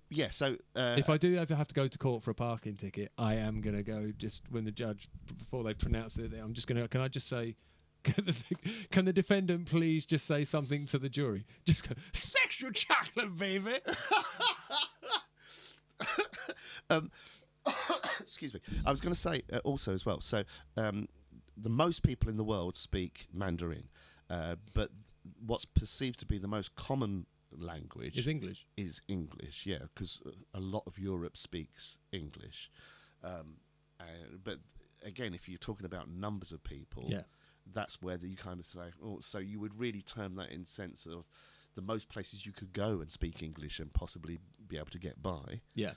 Yeah. So If I do ever have to go to court for a parking ticket, I am going to go just when the judge, before they pronounce it, I'm just going to, can I just say, can the defendant please just say something to the jury? Just go, sexual chocolate, baby. Excuse me. I was going to say also as well. So the most people in the world speak Mandarin, but what's perceived to be the most common language Is English. Yeah, because a lot of Europe speaks English. But again, if you're talking about numbers of people, Yeah. that's where you kind of say, oh, so you would really term that in sense of the most places you could go and speak English and possibly be able to get by. Yeah.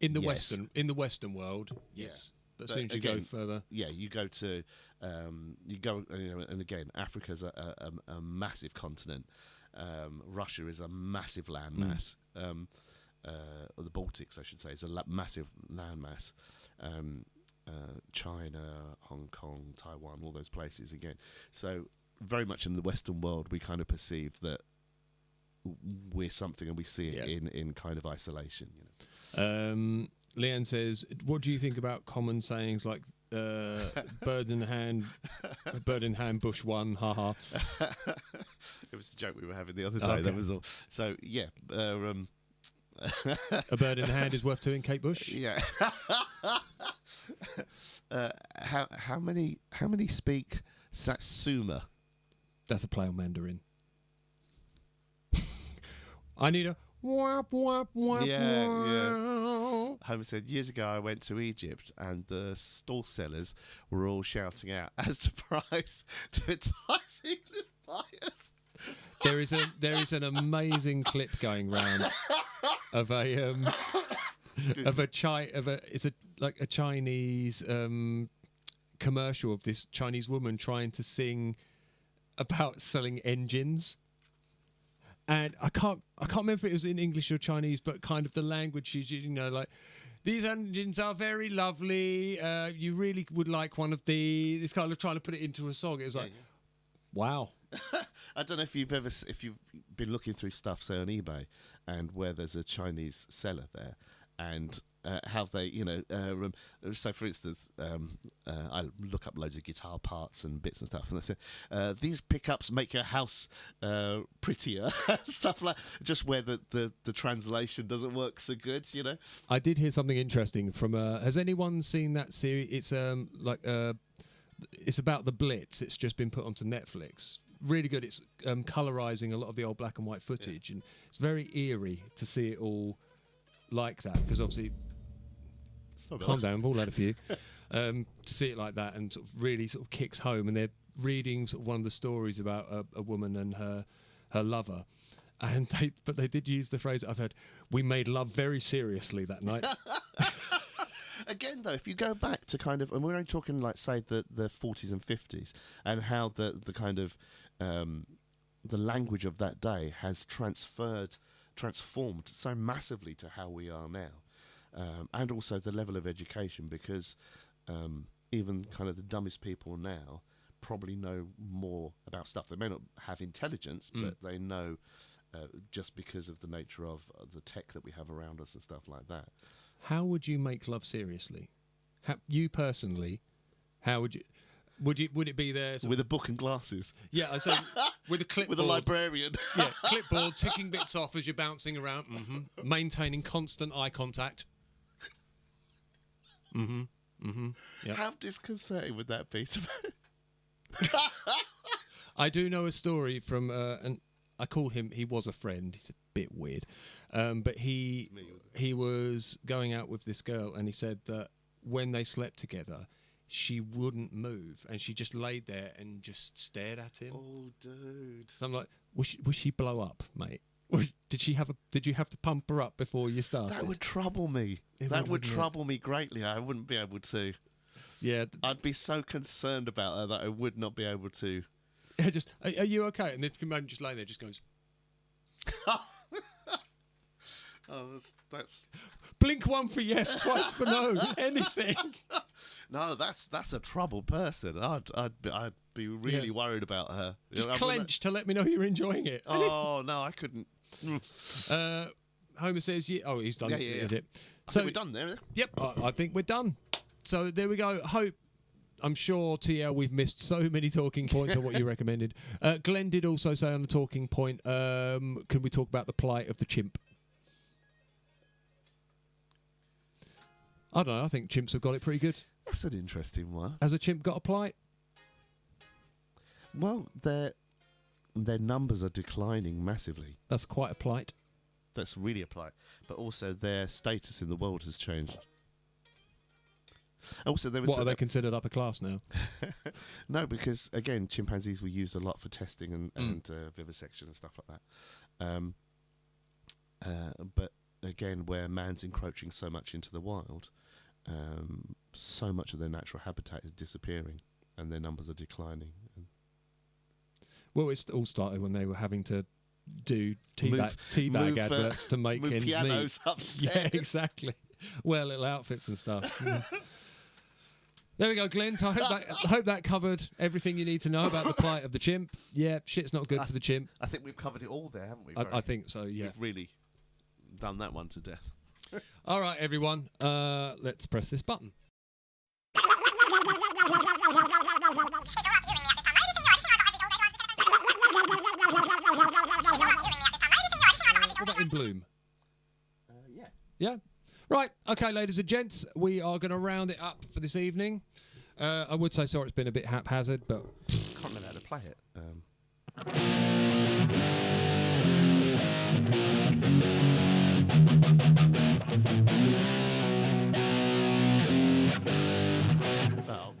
In the Yes. Western world, yes. But as But soon as you go again, further, Yeah, you go to, and again, Africa's a massive continent. Russia is a massive landmass. Or the Baltics, I should say, is a massive landmass. China, Hong Kong, Taiwan, all those places again. So very much in the Western world, we kind of perceive that we're something, and we see it in kind of isolation. Leanne says, "What do you think about common sayings like bird in hand, bush one, haha." It was a joke we were having the other day. That was all. So yeah, a bird in the hand is worth two in Kate Bush. yeah. How many speak Satsuma? That's a play on Mandarin. I need a whap whap whap. Yeah. whap. Homer said, years ago I went to Egypt and the stall sellers were all shouting out as the price to entice English buyers. There is an amazing clip going round of a Chinese commercial of this Chinese woman trying to sing about selling engines. And I can't remember if it was in English or Chinese, but kind of the language she's using, like, these engines are very lovely. You really would like one of these. It's kind of trying to put it into a song. It was like, wow. I don't know if you've been looking through stuff, say on eBay, and where there's a Chinese seller there, and how they, so for instance, I look up loads of guitar parts and bits and stuff, and they say these pickups make your house prettier, stuff like just where the translation doesn't work so good, I did hear something interesting from. Has anyone seen that series? It's it's about the Blitz. It's just been put onto Netflix. Really good. It's colorizing a lot of the old black and white footage, and it's very eerie to see it all like that, because obviously. Calm down, we've all had a few. To see it like that and sort of really sort of kicks home, and they're reading sort of one of the stories about a woman and her lover, and they did use the phrase I've heard, "We made love very seriously that night." Again, though, if you go back to kind of, and we're only talking like say the 40s and 50s, and how the kind of the language of that day has transformed so massively to how we are now. And also the level of education, because even kind of the dumbest people now probably know more about stuff. They may not have intelligence, but they know just because of the nature of the tech that we have around us and stuff like that. How would you make love seriously? You personally, how would you? Would it be there With a book and glasses? Yeah, I say with a clipboard. With a librarian. Yeah, clipboard, ticking bits off as you're bouncing around, maintaining constant eye contact. Yep. How disconcerting would that be? I do know a story from, and I call him, he was a friend, he's a bit weird, but he was going out with this girl, and he said that when they slept together, she wouldn't move, and she just laid there and just stared at him. Oh, dude. So I'm like, was she blow up, mate? Did you have to pump her up before you started? That would trouble me. That would trouble me greatly. I wouldn't be able to. Yeah. I'd be so concerned about her that I would not be able to. Yeah, just, are you okay? And then Command just laying there, just goes. Oh, that's. Blink one for yes, twice for no. Anything. No, that's a troubled person. I'd be really worried about her. Just clench to let me know you're enjoying it. Oh no, I couldn't. Homer says, "Yeah." Oh, he's done. Yeah. Is it? I think we're done there. Yep, I think we're done. So there we go. I'm sure, TL, we've missed so many talking points on what you recommended. Glenn did also say on the talking point, can we talk about the plight of the chimp? I don't know. I think chimps have got it pretty good. That's an interesting one. Has a chimp got a plight? Well, their numbers are declining massively. That's quite a plight. That's really a plight. But also their status in the world has changed. Also, there was What, are they considered upper class now? No, because again, chimpanzees were used a lot for testing and vivisection and stuff like that. But again, where man's encroaching so much into the wild, so much of their natural habitat is disappearing, and their numbers are declining. Well, it all started when they were having to do teabag adverts to make move ends pianos meet. upstairs. Yeah, exactly. Wear little outfits and stuff. Yeah. There we go, Glenn. So I hope that covered everything you need to know about the plight of the chimp. Yeah, shit's not good for the chimp. I think we've covered it all there, haven't we? I think so, yeah. We've really done that one to death. All right, everyone. Let's press this button. What about in bloom? Yeah. Yeah? Right. Okay, ladies and gents, we are going to round it up for this evening. I would say sorry it's been a bit haphazard, but... Can't remember how to play it.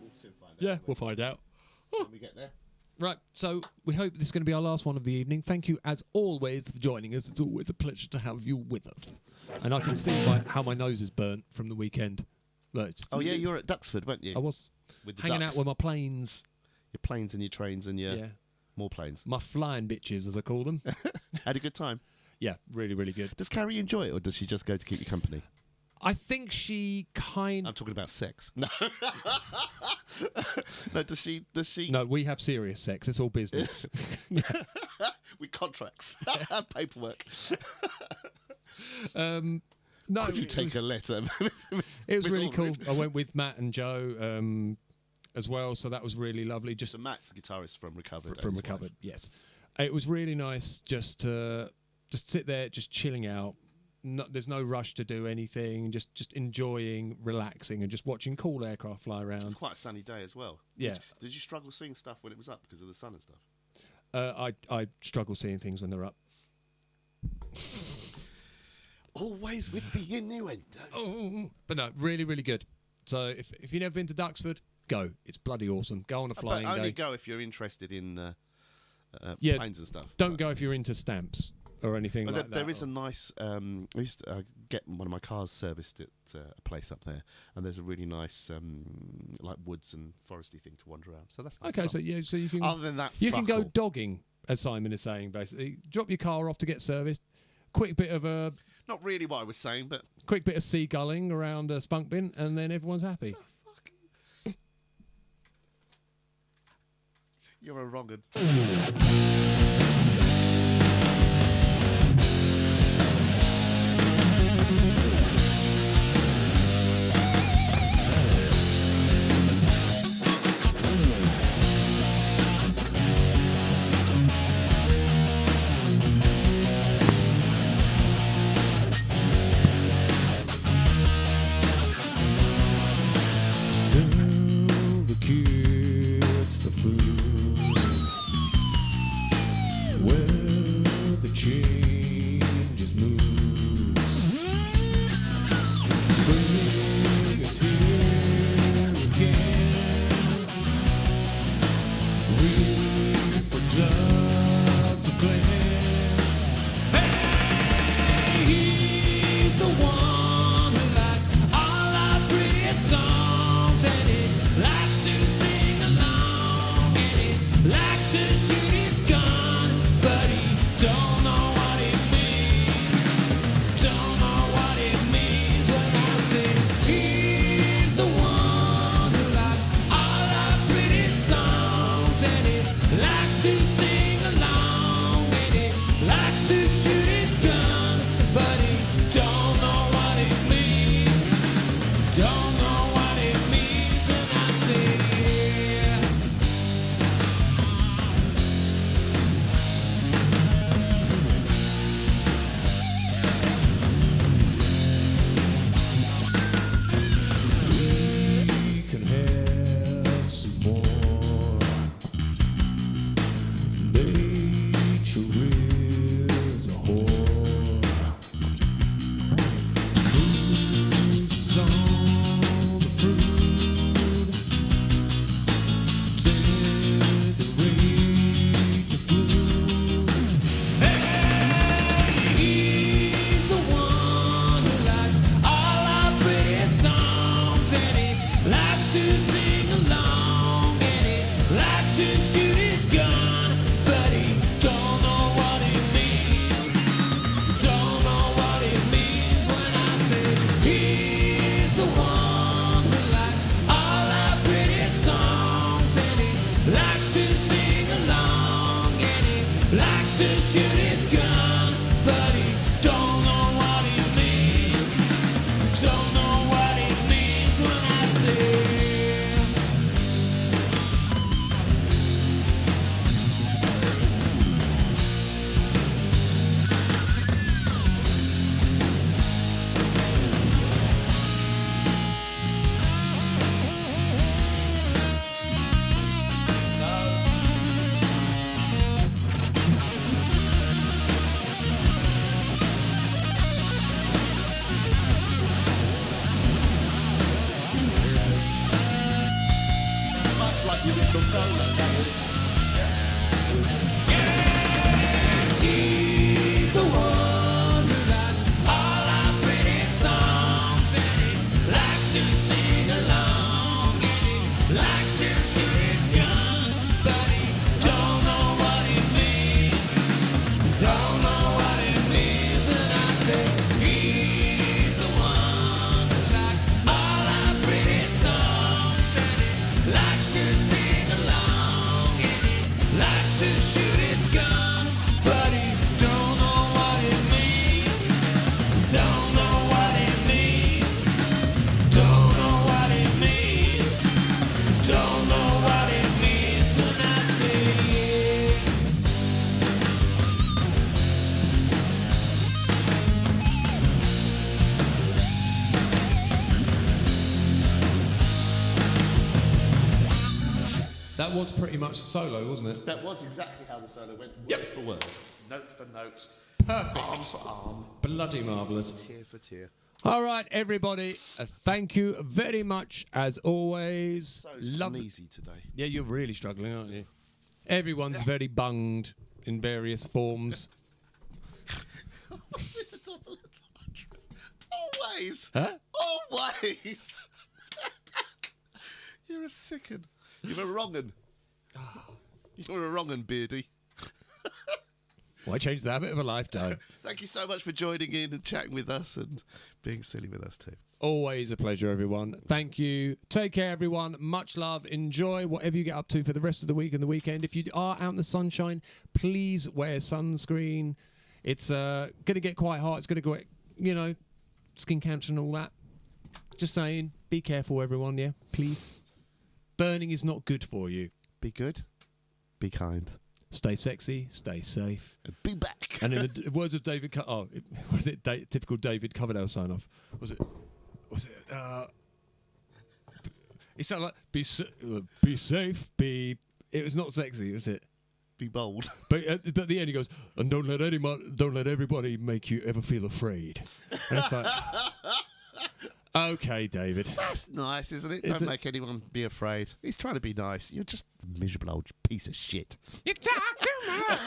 We'll soon find out. Yeah, we'll find out. When we get there. Right, so we hope this is going to be our last one of the evening. Thank you, as always, for joining us. It's always a pleasure to have you with us. And I can see how my nose is burnt from the weekend. Look, Oh, yeah, you were at Duxford, weren't you? I was With the hanging ducks. out with my planes. Your planes and your trains and your more planes. My flying bitches, as I call them. Had a good time. Yeah, really, really good. Does Carrie enjoy it, or does she just go to keep you company? I think she I'm talking about sex. No. No, does she? No, we have serious sex. It's all business. With contracts. Paperwork. No, Could you take a letter? It was really cool. I went with Matt and Joe as well, so that was really lovely. So Matt's the guitarist from Recovered. From Recovered, yes. It was really nice just to sit there, just chilling out. There's no rush to do anything, just enjoying, relaxing, and just watching cool aircraft fly around. It was quite a sunny day as well. Yeah. Did you struggle seeing stuff when it was up because of the sun and stuff? I struggle seeing things when they're up. Always with the innuendo. Oh, but no, really, really good. So if you've never been to Duxford, go. It's bloody awesome. Go on a flying But only day. go if you're interested in Yeah, planes and stuff. Don't go if you're into stamps or anything like that. There is a nice... I used to get one of my cars serviced at a place up there, and there's a really nice like woods and foresty thing to wander around. So that's nice. Okay, so you can... Other than that, you can go all. dogging, as Simon is saying, basically. Drop your car off to get serviced. Quick bit of Not really what I was saying, but... seagulling around a spunk bin, and then everyone's happy. You're a wrong un. Sell the kids for food. was pretty much solo, wasn't it? That was exactly how the solo went, Yep. word for word, note for note, Perfect. arm for arm, Bloody marvellous. tear for tear. All right, everybody. Thank you very much, as always. So sneezy today. Yeah, you're really struggling, aren't you? Everyone's very bunged in various forms. Always. Huh? Always. You're a sicken. You're a wrong'un. You're a wrong'un, Beardy. Why change the habit of a lifetime? Thank you so much for joining in and chatting with us and being silly with us too. Always a pleasure, everyone. Thank you. Take care, everyone. Much love. Enjoy whatever you get up to for the rest of the week and the weekend. If you are out in the sunshine, please wear sunscreen. It's going to get quite hot. It's going to go, skin cancer and all that. Just saying, be careful, everyone, yeah? Please. Burning is not good for you. Be good. Be kind. Stay sexy. Stay safe. And be back. And in the words of David... was it typical David Coverdale sign-off? Was it... It sounded like be safe, be. It was not sexy, was it? Be bold. But at the end he goes, and don't let everybody make you ever feel afraid. And it's like, okay, David. That's nice, isn't it? Is Don't it? make anyone be afraid. He's trying to be nice. You're just a miserable old piece of shit. You talk too much.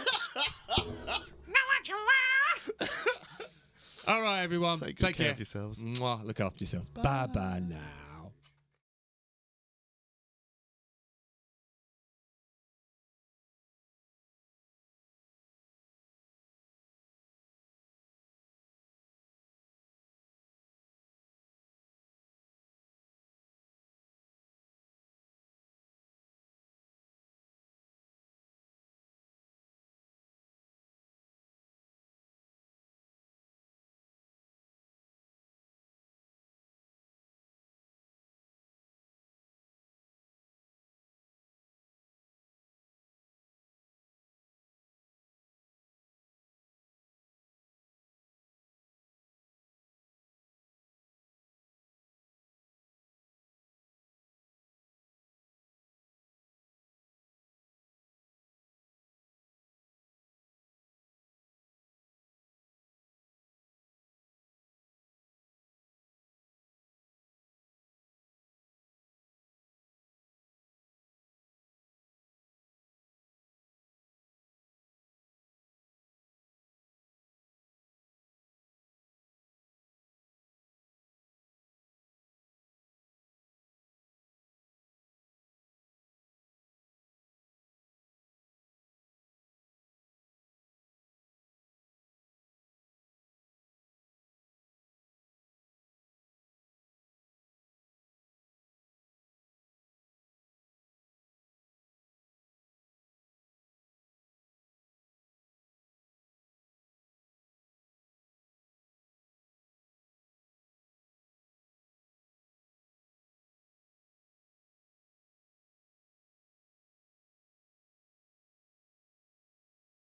Know what you want? All right, everyone. Take good Take care care of yourselves. Mwah. Look after yourself. Bye bye now.